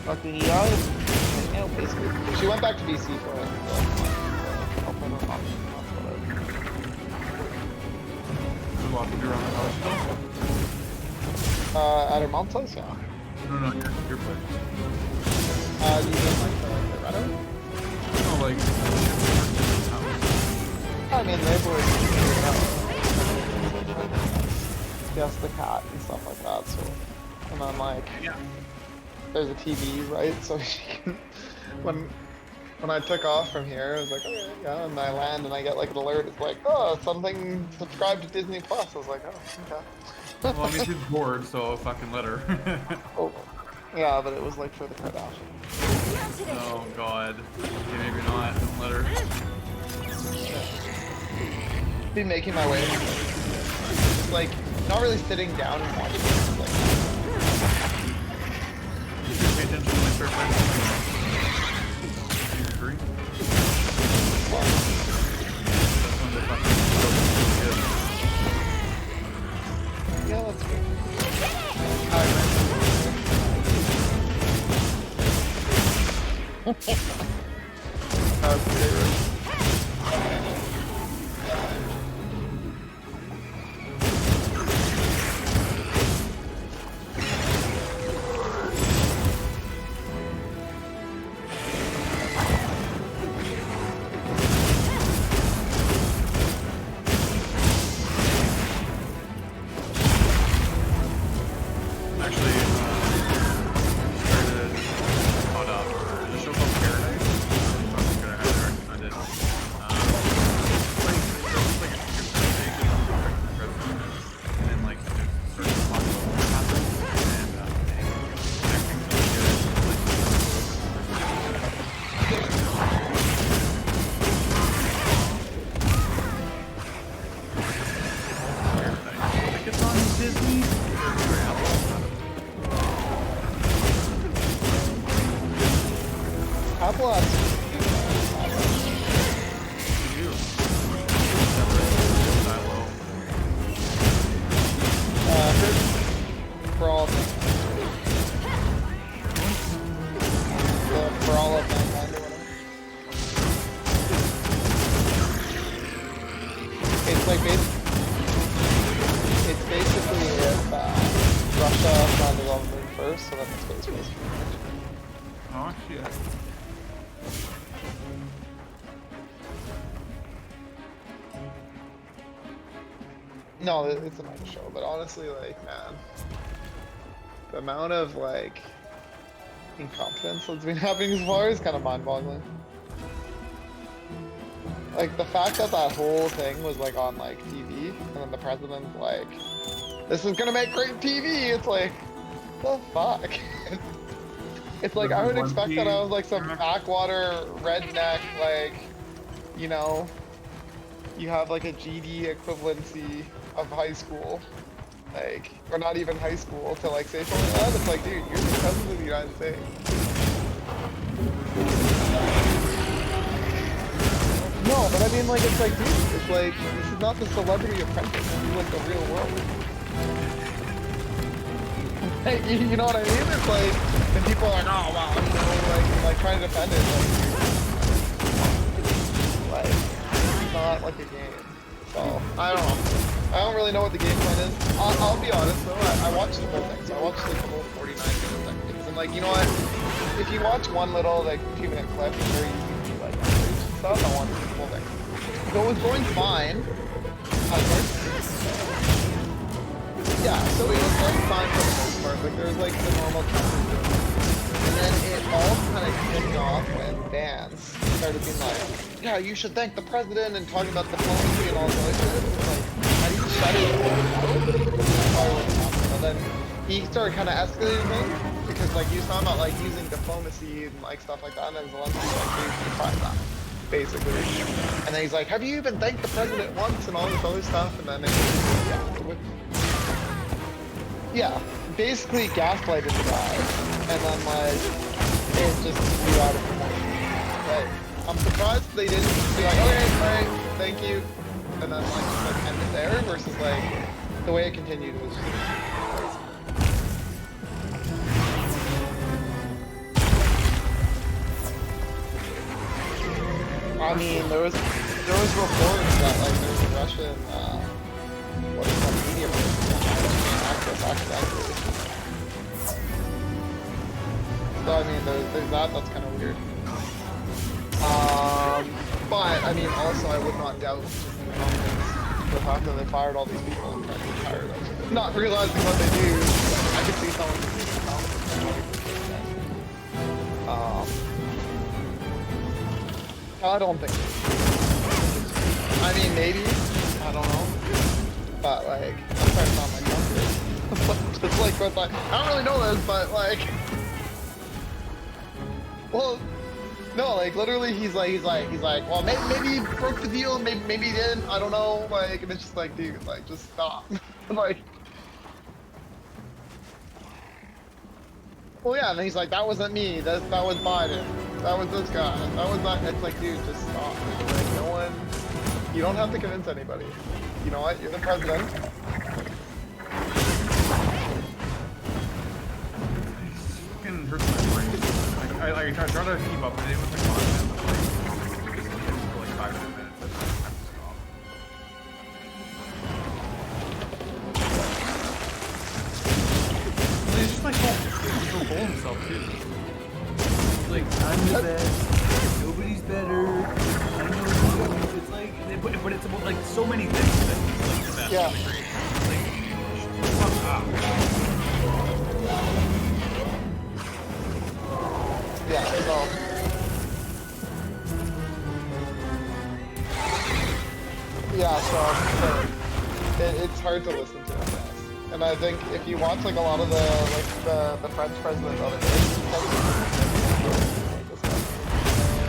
fucking hanging out basically. She went back to BC for it. I'll put her on. You walking around the house still? At her mom's place, yeah. No, your place. You mean like the Renault? No, like. I mean, they've always just the cat and stuff like that, so. And then, like, there's a TV, right? So she can. When I took off from here, I was like, okay, yeah, and I land and I get like an alert. It's like, oh, something subscribe to Disney Plus. I was like, oh, okay. Well, I mean, she's bored, so fucking let her. Oh, yeah, but it was like for the Kardashians. Oh god. Okay, maybe not. Don't let her. Be making my way. Like, not really sitting down and watching it. Like, you should pay attention when I start playing. Do you agree? well, That's when the fucking yeah, that's good. Apple has for all of them. For all of mankind or whatever. It's like it's basically if Russia founded on the moon first, so then the space race. Oh shit. No, it's a nice show, but honestly, like, man, the amount of, like, incompetence that's been happening so far is kind of mind-boggling. Like, the fact that that whole thing was, like, on, like, TV, and then the president's like, this is gonna make great TV! It's like, the fuck? It's like, I would expect that I was, like, some backwater redneck, like, you know, you have, like, a GD equivalency of high school, like, or not even high school, to like say something like that. It's like, dude, you're the president of the United States. No, but I mean, like, it's like, dude, it's like, this is not the Celebrity Apprentice. This is like the real world. Hey, you know what I mean? It's like, and people are like, oh wow, you know, like trying to defend it, like it's not like a game. So I don't know. I don't really know what the game plan is. I'll be honest though. I watched the whole thing, so I watched like the whole 49 minutes. And like, you know what? If you watch one little like 2-minute clip, it's very easy to like stuff. I watched the whole thing. So it was going fine. Yeah, so it was going fine for the most part. Like there was like the normal counter. And then it all kind of kicked off when Vance started being like, yeah, you should thank the president and talking about diplomacy and all this other shit. It's like, how do you shut it down? And then he started kind of escalating things because like he was talking about like using diplomacy and like stuff like that. And then Zelensky's like, dude, you tried that. Basically. And then he's like, have you even thanked the president once and all this other stuff? And then yeah, basically gaslighted the guy. And then like, it just blew out of proportion. But I'm surprised they didn't be like, okay, alright, thank you. And then like, just like end it there versus like, the way it continued was just crazy. I mean, there was reports that like there's a Russian what is that media person that had access accidentally. So I mean, there's that. That's kind of weird. But I mean, also I would not doubt the fact that they fired all these people and tried to get tired of it. Not realizing what they do. I could see someone. I don't think so. I mean, maybe. I don't know. But, like, I'm trying to sound like comfortable. Just like, with, like, I don't really know this, but, like... Well, no, like, literally, he's like, well, maybe he broke the deal, maybe he didn't, I don't know, like, and it's just like, dude, like, just stop. Like... Well, yeah, and then he's like, that wasn't me, that was Biden, that was this guy, that was that. It's like, dude, just stop. Like, no one, you don't have to convince anybody. You know what, you're the president. Fucking hurts my brain. Like, I try to keep up with it with the content, but like, just for like 5 minutes, I have to stop. He's just like so full of himself too. Like, I'm the best, nobody's better, I know. It's like, but it's about like so many things that he's like the best. Yeah. Like, fuck up. Yeah, so... Yeah, so it's hard to listen to him, yes. And I think if you watch like a lot of the French president other days,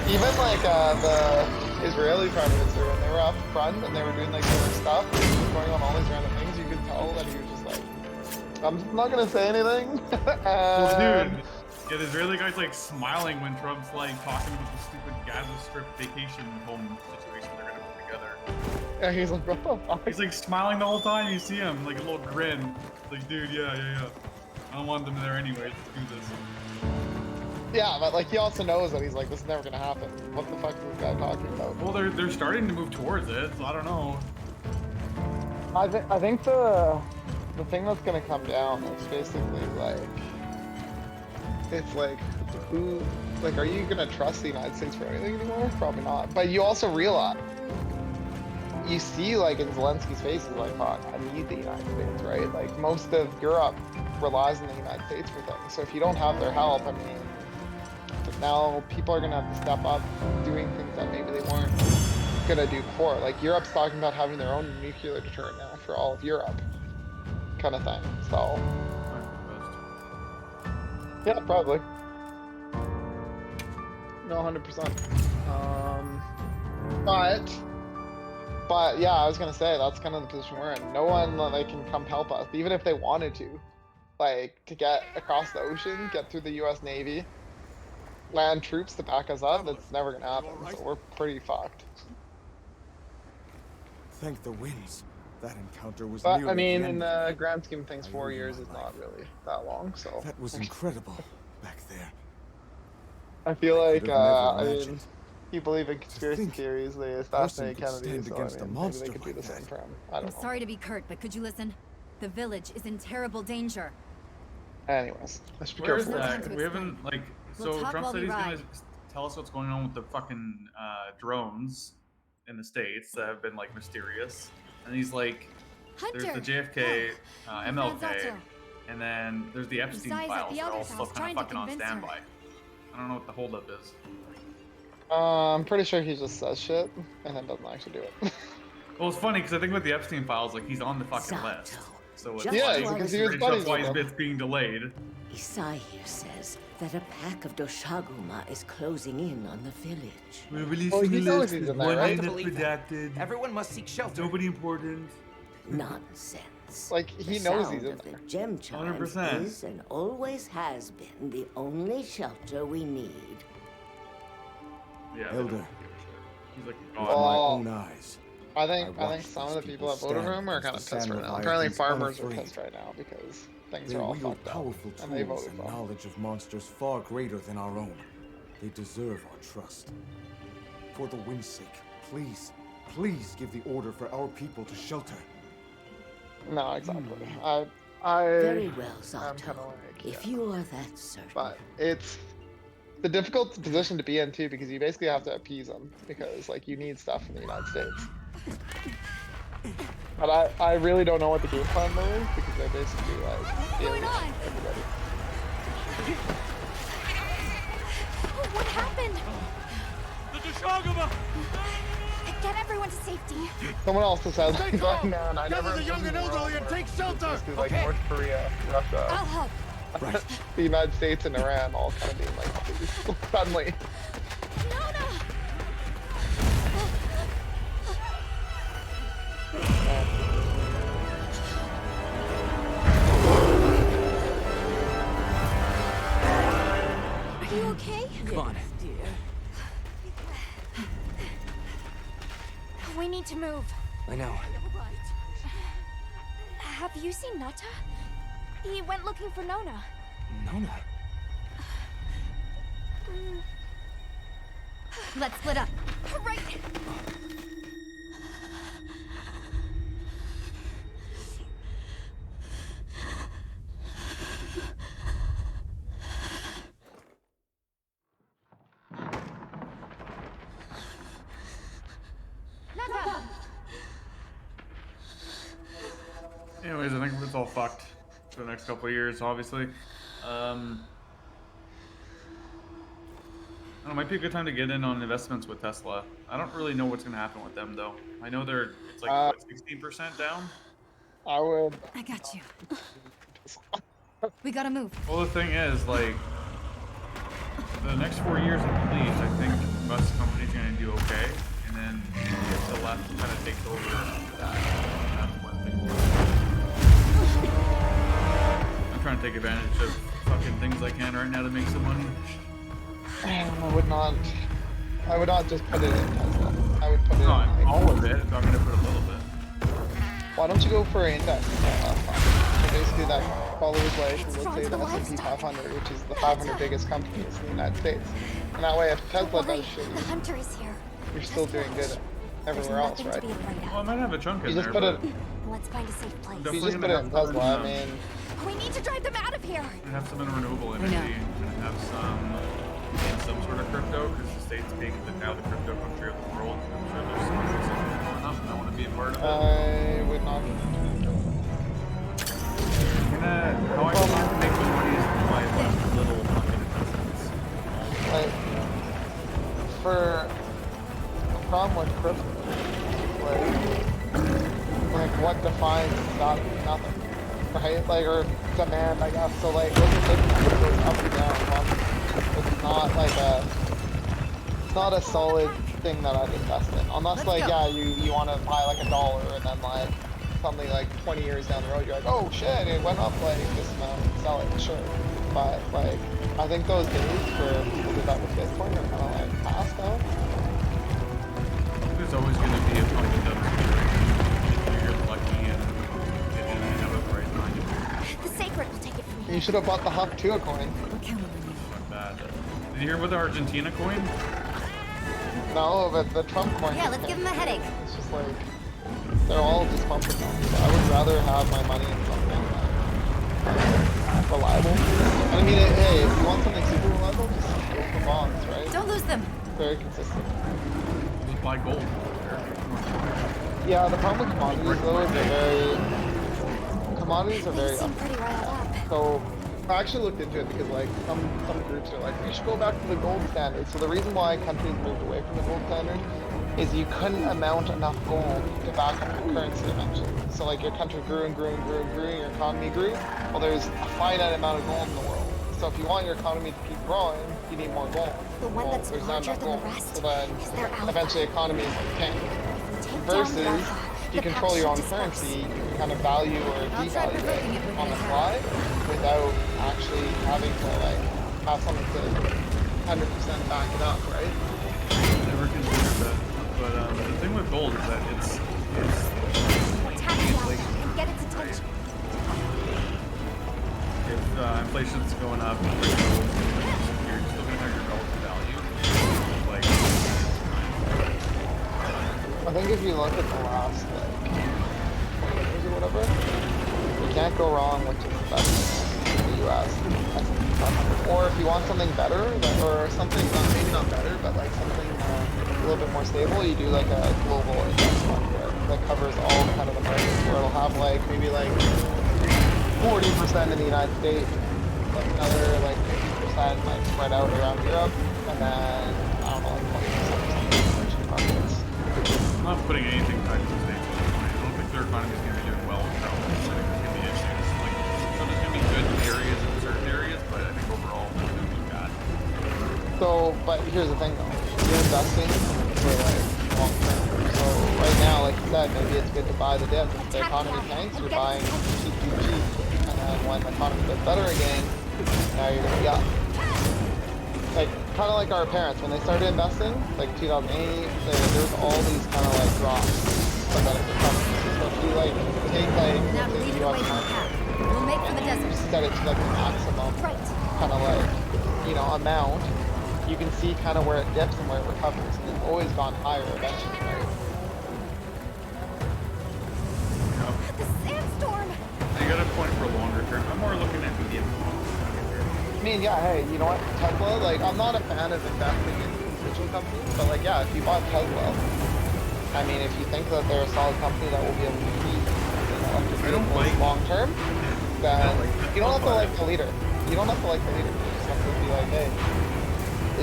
even like the Israeli prime minister, when they were up front and they were doing like their stuff, going on all these random things, you could tell that he was just like, I'm not gonna say anything. Well, dude, yeah, the Israeli guy's like smiling when Trump's like talking about the stupid Gaza Strip vacation home situation they're gonna put together. Yeah, he's like, what the fuck? He's like smiling the whole time. You see him, like a little grin. Like, dude, yeah. I don't want them there anyway. Let's do this. Yeah, but like he also knows that he's like, this is never gonna happen. What the fuck is this guy talking about? Well, they're starting to move towards it, so I don't know. I think the thing that's gonna come down is basically like, it's like, who, like, are you gonna trust the United States for anything anymore? Probably not. But you also realize, you see like in Zelensky's face, he's like, fuck, I need the United States, right? Like most of Europe relies on the United States for things. So if you don't have their help, I mean, now people are gonna have to step up doing things that maybe they weren't gonna do before. Like Europe's talking about having their own nuclear deterrent now for all of Europe, kind of thing. So yeah, probably. No, 100%. But yeah, I was gonna say that's kind of the position we're in. No one like can come help us, even if they wanted to. Like to get across the ocean, get through the U.S. Navy, land troops to back us up. That's never gonna happen. So we're pretty fucked. Thank the winds. That encounter was But nearly I mean, the in end. the grand scheme of things, 4 years is not really that long. So That was incredible back there. I feel like could have never I mean, imagined. you believe in conspiracy think theories. They person assassinated could Kennedy, stand so against I a mean, maybe monster they could do like the that. same for him. I I'm don't know. sorry to be curt, but could you listen? The village is in terrible danger. Anyways, I should be Where is careful. No time that? to We haven't like. We'll So talk Trump while said we he's gonna ride. tell us what's going on with the fucking drones in the states that have been like mysterious, and he's like, there's Hunter! the JFK, MLK, Franzotto. and then there's the Epstein Besides, at files the that are all other's still house, kind trying of to fucking on convince her. standby. I don't know what the holdup is. I'm pretty sure he just says shit and then doesn't actually do it. Well, it's funny because I think with the Epstein files, like he's on the fucking Zato. list. So it's Just Yeah, like, because he pretty was buddies sure why with his them. bit's being delayed. Isai here says that a pack of Doshaguma is closing in on the village. We're releasing Well, he knows he's in there, right? redacted. Everyone must seek shelter. Nobody important. Nonsense. Like he The knows sound he's in of there. the gem chimes 100%. is and always has been the only shelter we need. Yeah. they Elder. don't give a shit. He's like, With God. my Oh. own eyes. I think I I think watched some these of the people that people voted for stand him are against kind of the pissed right sand now. of Apparently Leviathans farmers are unafraid. pissed right now because things They are all wield fucked up. powerful And they tools voted and for him. knowledge of monsters far greater than our own. They deserve our trust. For the wind's sake, please, please give the order for our people to shelter. No, exactly. I Very well, I'm Zato. kind of like, If yeah. you are that certain. But it's the difficult position to be in too because you basically have to appease them because like you need stuff from the United States. But I really don't know what the game plan though is because they're basically like What's going on? everybody. What happened? The Deshaguma! Get everyone to safety. Someone else has said Stay like, calm. man, I Gather never the young and elderly and take shelter. Basically, like Okay. North Korea, I'll Russia, help. the United States, and Iran all kind of being like please, suddenly. Nona! Are you okay? Come on. We need to move. I know. Have you seen Nata? He went looking for Nona. Nona. Let's split up. Right. Nata! Anyways, I think it's all fucked for the next couple of years, obviously. I don't know, might be a good time to get in on investments with Tesla. I don't really know what's gonna happen with them though. I know it's like what, 16% down. I would. I got you. We gotta move. Well, the thing is, like, the next 4 years at least, I think bus company's gonna do okay, and then if the left kind of takes over after that, that's when things will. I'm trying to take advantage of fucking things I can right now to make some money. I would not just put it in Tesla. I would put it Not in. Like, all of it, but I'm gonna put a little bit. why don't you go for an index? So basically, that follows like It's let's from say the the S&P livestock. 500, which is the 500 biggest companies in the United States. And that way, if Tesla Wait, does shitty, the hunter is here. you're still Just doing watch. good There's everywhere else, nothing right? to be afraid Well, I of. might have a chunk in You just there, put but it. Let's find a safe place. You Definitely just put gonna it in have Tesla. some, I mean, We need to drive them out of here. and have some in renewable know. energy, and have some in some sort of crypto, because the state's being now the crypto country of the world. I'm sure there's some going up, and I want to be a part of it. I would not. How I plan to make the money is to buy like little fucking investments. Like, for the problem with crypto, like what defines nothing, right? Like, or demand, I guess. So like, what's the difference? It goes up and down. It's not like a it's not a solid thing that I'd invest in. Unless like, yeah, you want to buy like $1 and then like something like 20 years down the road, you're like, oh shit, it went up like this amount, sell it, sure. But like, I think those days for people who did that with Bitcoin are kind of like past now. There's always going to be a point of if you're lucky and have a bright mind. The Sacred will take it from here. You should have bought the Huck Tua coin. Not bad. Did you hear about the Argentina coin? No, but the Trump coin. Yeah, let's give him a headache. It's just like, they're all just bumper coins. I would rather have my money in something reliable. And I mean, hey, if you want something super reliable, just go for bonds, right? Don't lose them. Very consistent. Just buy gold. Yeah, the problem with commodities though is they're very, commodities are very seem pretty riled up. So I actually looked into it because like some groups are like, we should go back to the gold standard. So the reason why countries moved away from the gold standard is you couldn't amount enough gold to back up your currency eventually. So like your country grew and grew and grew and grew, your economy grew. Well, there's a finite amount of gold in the world. So if you want your economy to keep growing, you need more gold. The one that's there's not larger enough than gold. the rest So then is their alpha. eventually economies tank. Take down Versus the alpha. if you The control your own pack should currency, you can kind of value or devalue it on the fly without actually having to like have something to 100% back it up, right? Never considered that. But the thing with gold is that it's Attack the alpha and get its attention. if inflation's going up, you're still gonna have your relative value. Like, I think if you look at the last like 20 years or whatever, you can't go wrong with just investing in the US. Or if you want something better, or something maybe not better, but like something a little bit more stable, you do like a global index fund that covers all kind of the markets, where it'll have like maybe like 40% in the United States, like another like 50% like spread out around Europe, and then I don't know, like 20% in emerging markets. I'm not putting anything back to the States. I don't think their economy is going to be doing well without it. I think there's going to be issues. Like, so there's going to be good areas in certain areas, but I think overall it's going to be bad. So, but here's the thing though, you're investing for like long term. So right now, like you said, maybe it's good to buy the dip. If the economy tanks, you're buying cheap, and then when the economy gets better again, now you're gonna be up. Like kind of like our parents when they started investing, like 2008, there's all these kind of like drops for benefit companies. So if you like take like Now to lead it away from the path. We'll make for the desert. set it to like the maximum kind of like, you know, amount, you can see kind of where it dips and where it recovers, and it's always gone higher eventually, right? The sandstorm! You got a point for longer term. I'm more looking at medium. I mean, yeah, hey, you know what, Tesla, like, I'm not a fan of investing in individual companies, but like, yeah, if you bought Tesla, I mean, if you think that they're a solid company that will be able to compete in electric vehicles long term, then you don't have to like the leader. You don't have to like the leader. You just have to be like, hey,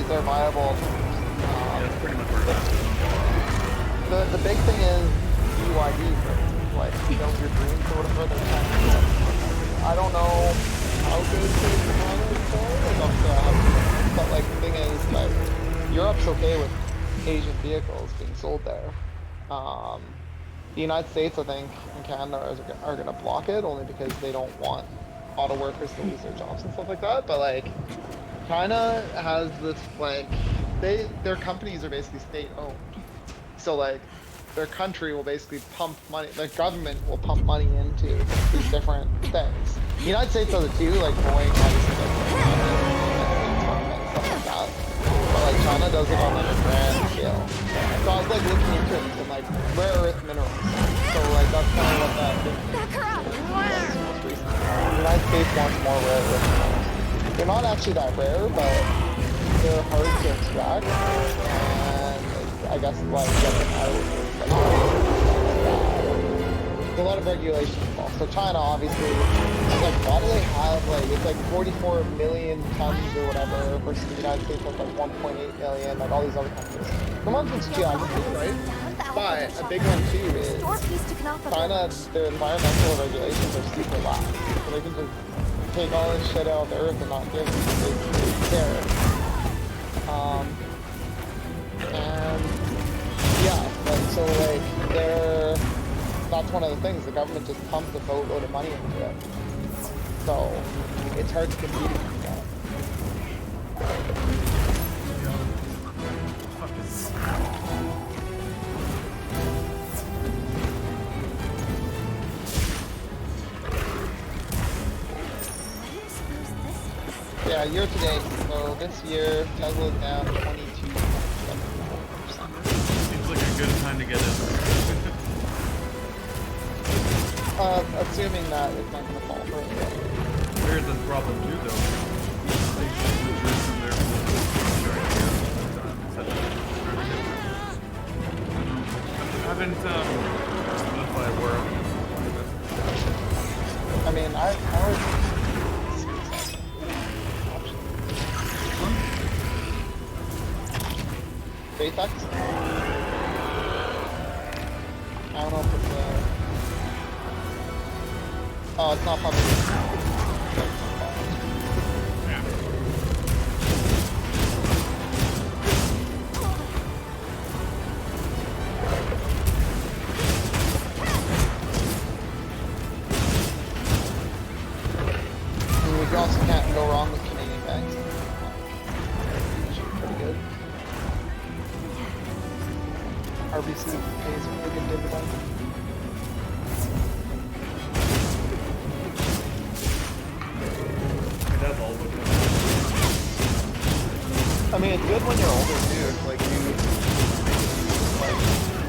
is there viable? That's pretty much where it's at. The big thing is BYD, for like, build your dreams or whatever they're trying to do. I don't know how good the model is for, but like the thing is, like, Europe's okay with Asian vehicles being sold there. The United States, I think, and Canada are going to block it only because they don't want auto workers to lose their jobs and stuff like that. But like, China has this like, their companies are basically state-owned. So like, their country will basically pump money, the government will pump money into these different things. The United States does it too, like Boeing obviously does it, and stuff like that. But like China does it on like a grand scale. So I was like looking into it and like rare earth minerals. So like that's kind of what that thing is most recently. The United States wants more rare earth minerals. They're not actually that rare, but they're hard to extract, and I guess like get them out is there's a lot of regulation involved. So China obviously is like, why do they have like, it's like 44 million tons or whatever versus the United States has like 1.8 million, like all these other countries. Some of it's geography, right? But a big one too is China, their environmental regulations are super lax. So they can just take all this shit out of the earth and not give it. They care. that's one of the things. The government just pumped a boatload of money into it. So it's hard to compete against that. Fuck is... Yeah, year to date. So this year, Tesla's down 22.7%. Seems like a good time to get in. Assuming that it's not going to fall further. Here's the problem too, though. They should withdraw from their I haven't solidified where. I mean, I would. Baytex? I don't know if it's oh, it's not public. Yeah. I mean, we also can't go wrong with Canadian banks. Pretty good. RBC pays a pretty good dividend. That's all good. I mean, it's good when you're older too. It's like you like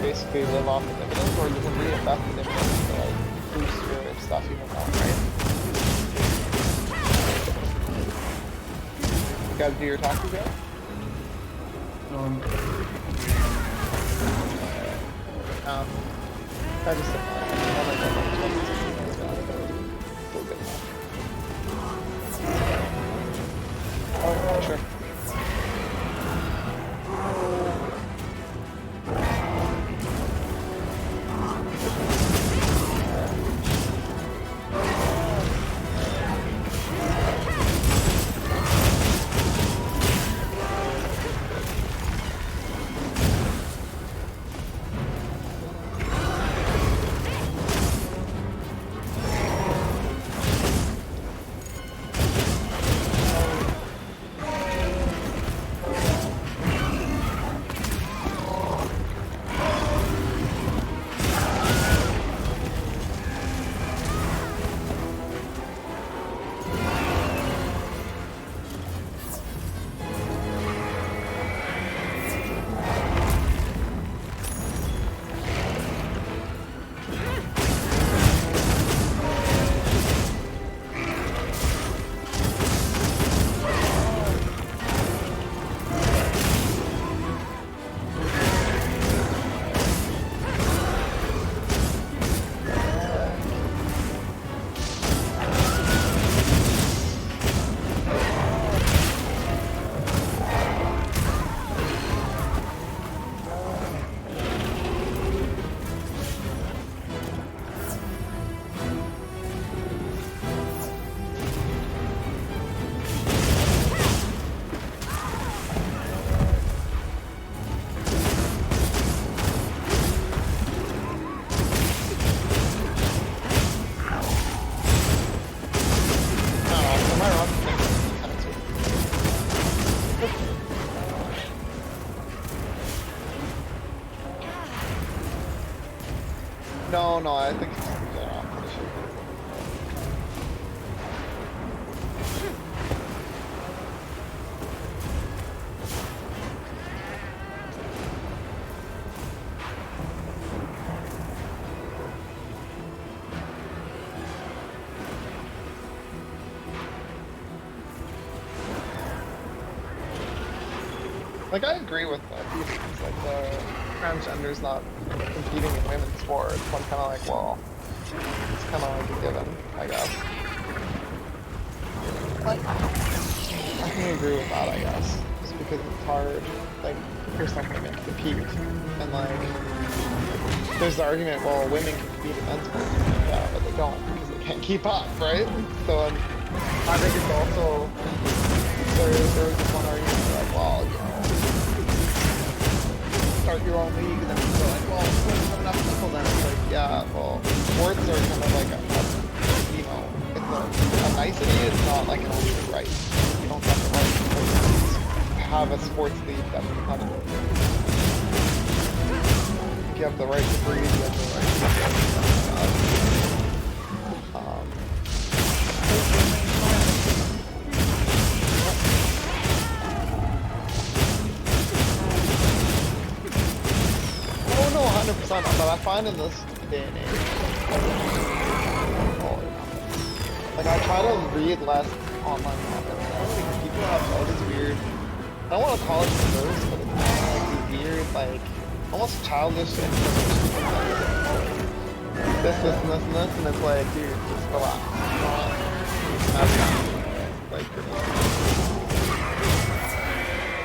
basically live off the dividends, or you can reinvest the dividends to like boost your stuff even more, right? You guys do your taxes yet? I just still good enough. Oh, sure. No, I think it's, yeah, I'm pretty sure. Like, I agree with that. It's like the transgender's not competing in women's sports, but I'm kind of like, well, it's kind of like a given, I guess. But I can agree with that, I guess, just because it's hard, like, for some women to compete, and like, there's the argument, well, women can compete in men's sports, yeah, but they don't, because they can't keep up, right? So I think it's also, there was this one argument like, well, you know, start your own league, and then people are like, well, sports have enough people then. It's like, yeah, well, sports are kind of like you know, it's a nicety, it's not like an ultimate right. You don't have the right to have a sports league that's competitive. If you have the right to breed, you have the right to oh no, 100%, but I find in this day and age, like I try to read less online comments now because people have all this weird, I don't want to call it diverse, but it's kind of like these weird, like, almost childish information. This, and it's like, dude, just relax.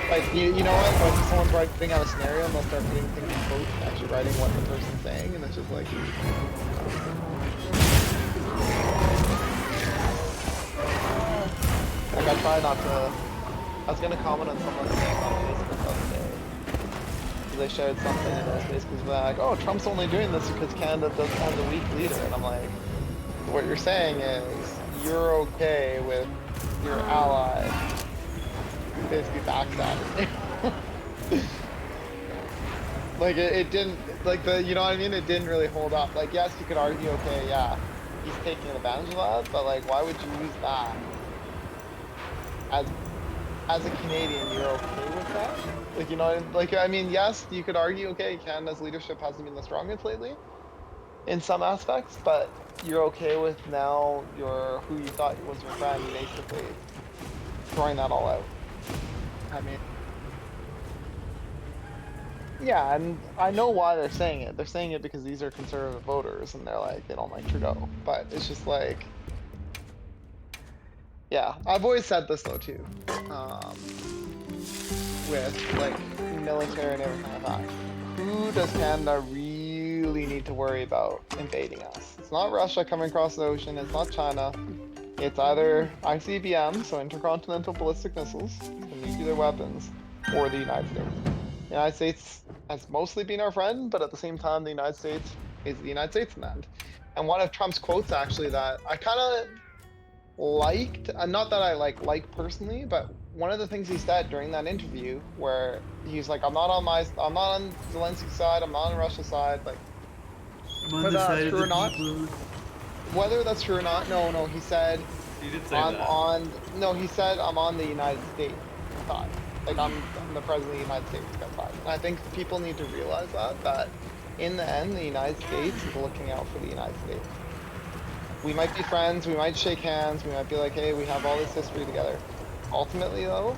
Like, you know what, like if someone's writing out a scenario and they'll start putting things in quotes and actually writing what the person's saying, and it's just like... Like, I try not to... I was gonna comment on someone's name on Facebook the other day. Because they shared something and it was basically like, oh, Trump's only doing this because Canada has a weak leader. And I'm like, what you're saying is, you're okay with your ally basically backstabbing. Like it didn't, like you know what I mean? It didn't really hold up. Like yes, you could argue, okay, yeah, he's taking advantage of that, but like why would you use that as a Canadian? You're okay with that? Like, you know, like I mean, yes, you could argue, okay, Canada's leadership hasn't been the strongest lately in some aspects, but you're okay with now who you thought was your friend basically throwing that all out. I mean, yeah, and I know why they're saying it. They're saying it because these are conservative voters, and they're like, they don't like Trudeau. But it's just like, yeah, I've always said this though too, with like military and everything like that. Who does Canada really need to worry about invading us? It's not Russia coming across the ocean. It's not China. It's either ICBM, so intercontinental ballistic missiles, and nuclear weapons, or the United States. The United States has mostly been our friend, but at the same time, the United States is the United States in the end. And one of Trump's quotes, actually, that I kind of liked, not that I like personally, but one of the things he said during that interview, where he's like, I'm not on Zelensky's side, I'm not on Russia's side, like, whether that's true or not. Whether that's true or not, no, he said, he did say he said I'm on the United States side. Like, I'm the president of the United States side. And I think people need to realize that in the end, the United States is looking out for the United States. We might be friends, we might shake hands, we might be like, hey, we have all this history together. Ultimately, though,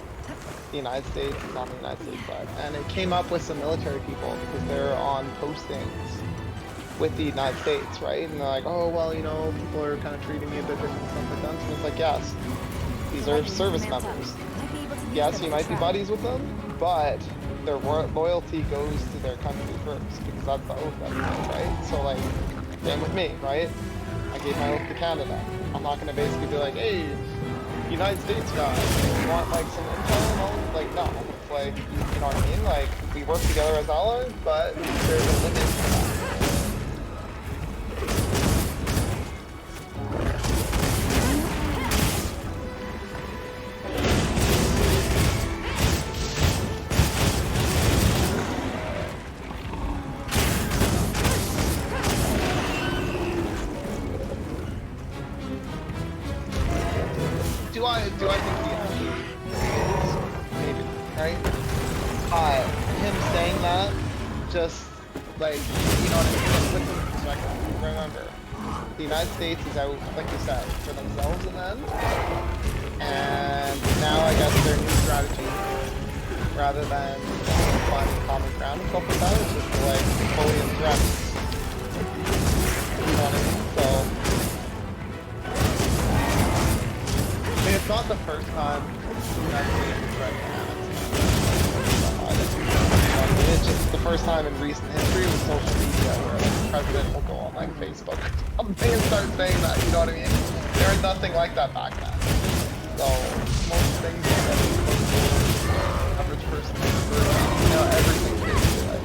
the United States is on the United States side. And it came up with some military people because they're on postings with the United States, right? And they're like, oh, well, you know, people are kind of treating me a bit different and stuff like that. And it's like, yes, these are service members. Yes, you might be buddies with them, but their loyalty goes to their country first, because that's the oath that we made, right? So, like, same with me, right? I gave my oath to Canada. I'm not going to basically be like, hey, United States guys, you want, like, some intel? Like, no. It's like, you know what I mean? Like, we work together as allies, but there's a limit to that. Do I think he actually is? Maybe, right? Him saying that, just, like, you know what I mean? Like, put things in perspective. Remember, the United States is out, like you said, for themselves in the end. And now I guess their new strategy, rather than finding common ground and stuff like that, is just to, like, fully threat. You know what I mean? So, it's not the first time the United States has tried to annex. It's just the first time in recent history with social media where like, the president will go on like Facebook or something and start saying that, you know what I mean? There was nothing like that back then. So most things that the average person, you know, everything's basically like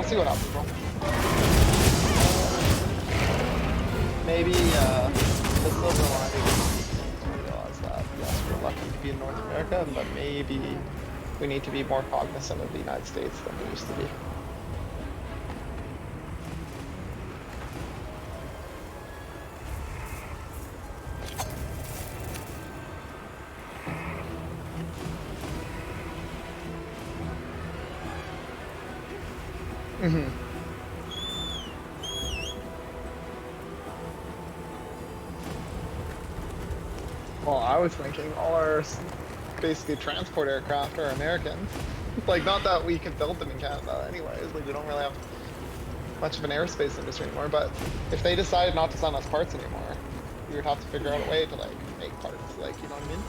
we'll see what happens, bro. Maybe the silver lining is to realize that yes, we're lucky to be in North America, but maybe we need to be more cognizant of the United States than we used to be. Mm-hmm. Well, I was thinking all our basically transport aircraft are American. Like, not that we can build them in Canada anyways, like we don't really have much of an aerospace industry anymore, but if they decided not to send us parts anymore, we would have to figure out a way to like make parts, like, you know what I mean?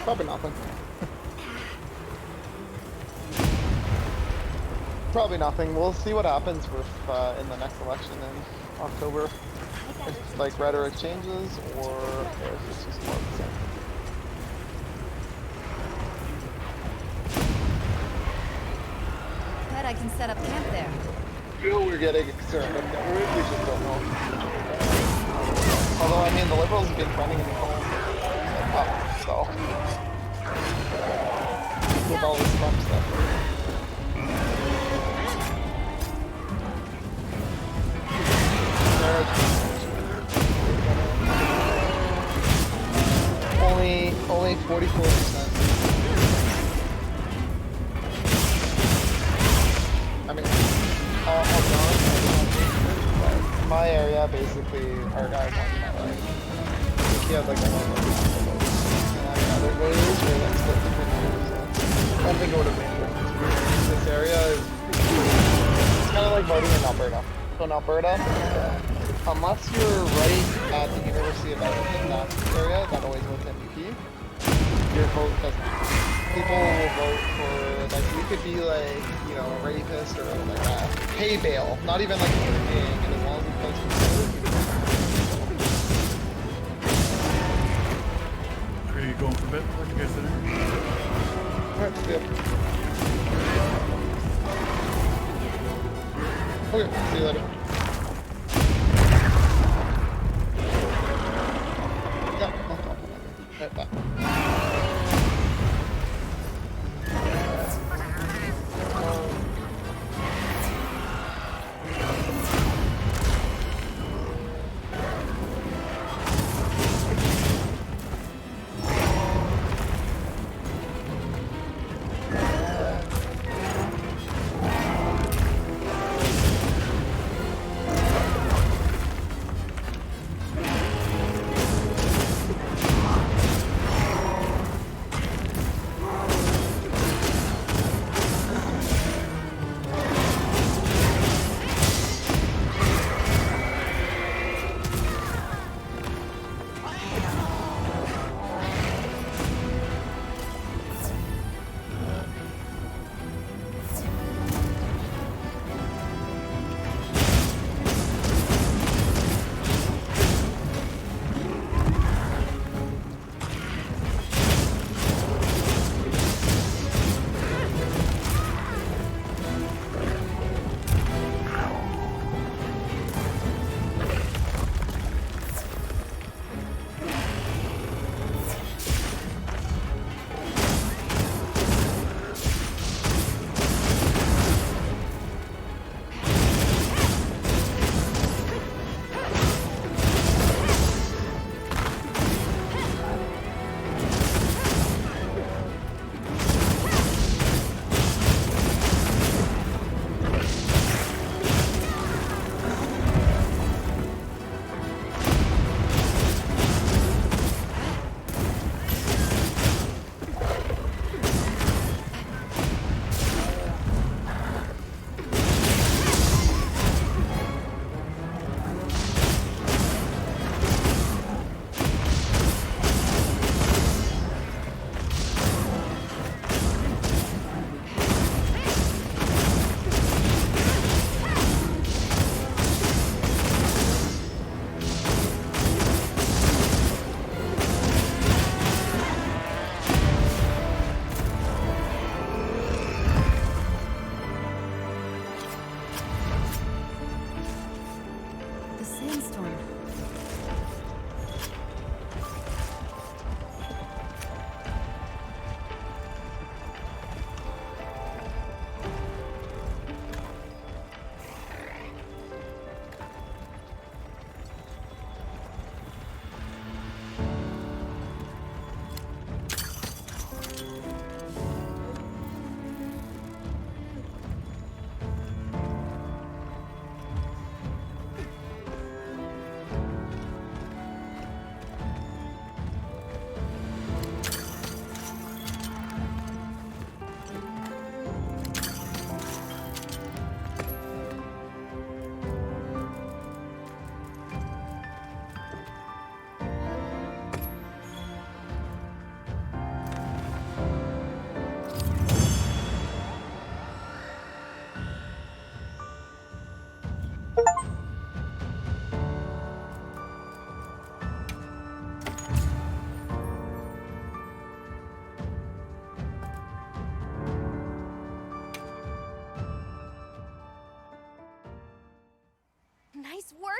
Probably nothing. Probably nothing. We'll see what happens with in the next election in October. If like rhetoric changes or if it's just more of the same. Bet I can set up camp there. We're getting concerned. We just don't know. Although I mean the Liberals have been running in the home up, so with all this Trump stuff. Only 44%. I mean, I'll be honest, but my area, basically, our guys on like, he had like a and other voters were like split between the I don't think it would have made a difference. This area is it's kind of like voting in Alberta. So in Alberta, unless you're right at the University of Edmonton, that area that always votes NDP, your vote doesn't matter. People will vote for, like, you could be like, you know, a rapist or like a hay bale, not even like a human being, and as long as it votes for Are you going for a bit? What you guys doing? Alright, see ya. Okay, see you later. Yeah, no problem. Right, bye.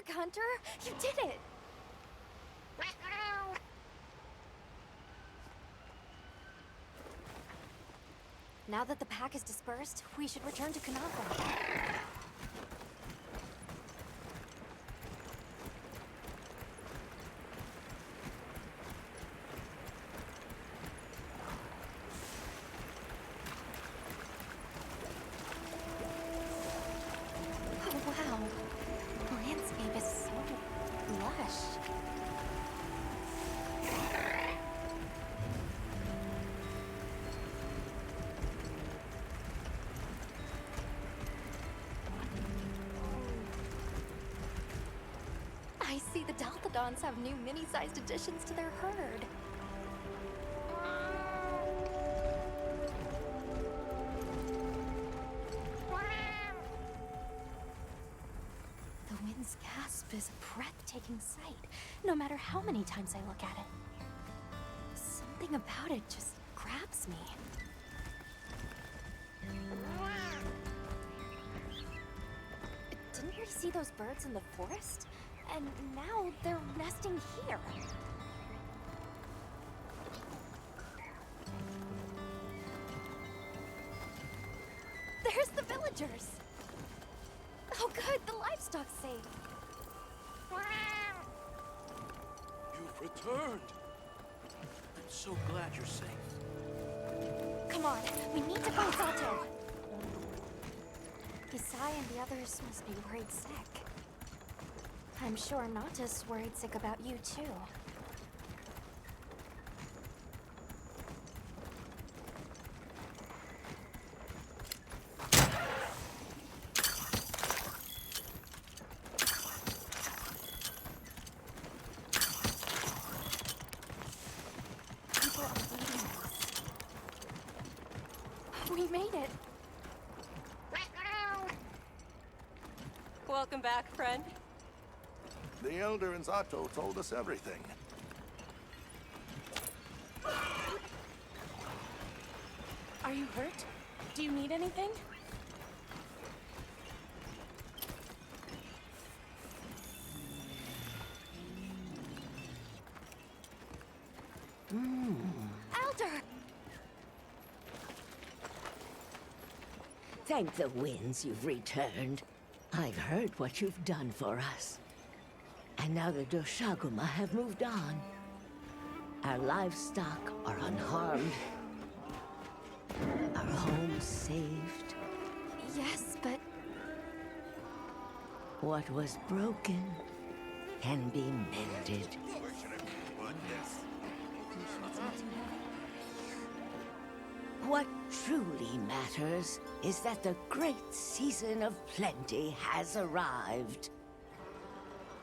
back, Hunter! You did it! Now that the pack is dispersed, we should return to Kanava. Oh wow, the landscape is so lush. I see the Dalthodons have new mini-sized additions to their herd. The wind's gasp is a breathtaking sight, no matter how many times I look at it. Something about it just grabs me. Didn't we see those birds in the forest? And now they're nesting here. There's the villagers! Oh good, the livestock's safe. You've returned. I'm so glad you're safe. Come on, we need to find Sato. Isai and the others must be worried sick. I'm sure Nauta's worried sick about you too. People are waiting for us. We made it. Welcome back, friend. The Elder and Zato told us everything. Are you hurt? Do you need anything? Elder! Thank the winds you've returned. I've heard what you've done for us. And now the Doshaguma have moved on. Our livestock are unharmed. Our home saved. Yes, but What was broken can be mended. What truly matters is that the great season of plenty has arrived.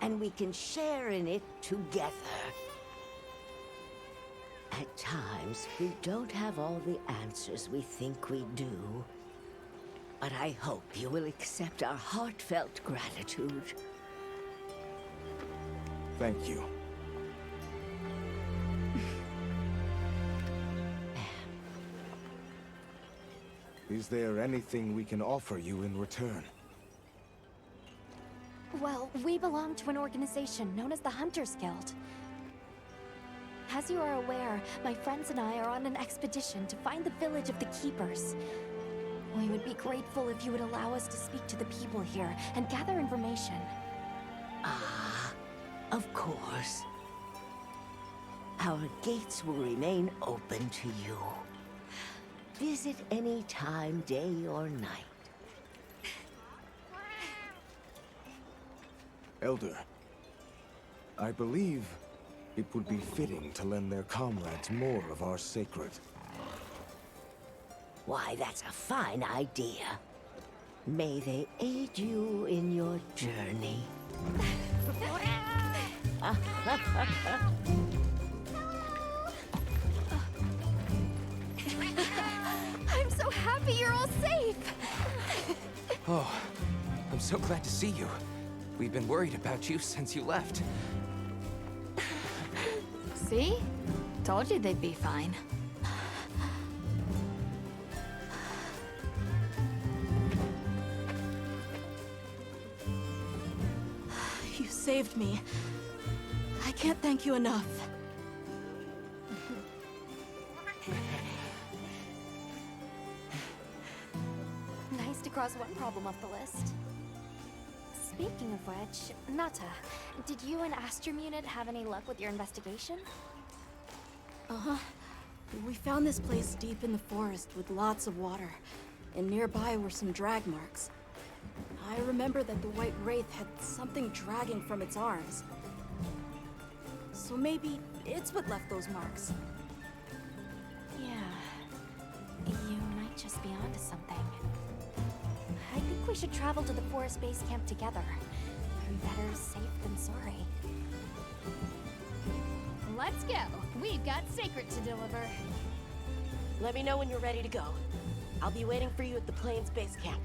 And we can share in it together. At times, we don't have all the answers we think we do. But I hope you will accept our heartfelt gratitude. Thank you. Is there anything we can offer you in return? well, we belong to an organization known as the Hunters Guild. As you are aware, my friends and I are on an expedition to find the village of the Keepers. We would be grateful if you would allow us to speak to the people here and gather information. Ah, of course. Our gates will remain open to you. Visit any time, day or night. Elder, I believe it would be fitting to lend their comrades more of our sacred. Why, that's a fine idea. May they aid you in your journey. I'm so happy you're all safe! Oh, I'm so glad to see you. We've been worried about you since you left. See? Told you they'd be fine. You saved me. I can't thank you enough. Nice to cross one problem off the list. Speaking of which, Nata, did you and Astrum Unit have any luck with your investigation? Uh-huh. We found this place deep in the forest with lots of water, and nearby were some drag marks. I remember that the White Wraith had something dragging from its arms. So maybe it's what left those marks. Yeah. You might just be onto something. I think we should travel to the forest base camp together. Better safe than sorry. Let's go. We've got Sacred to deliver. Let me know when you're ready to go. I'll be waiting for you at the Plains base camp.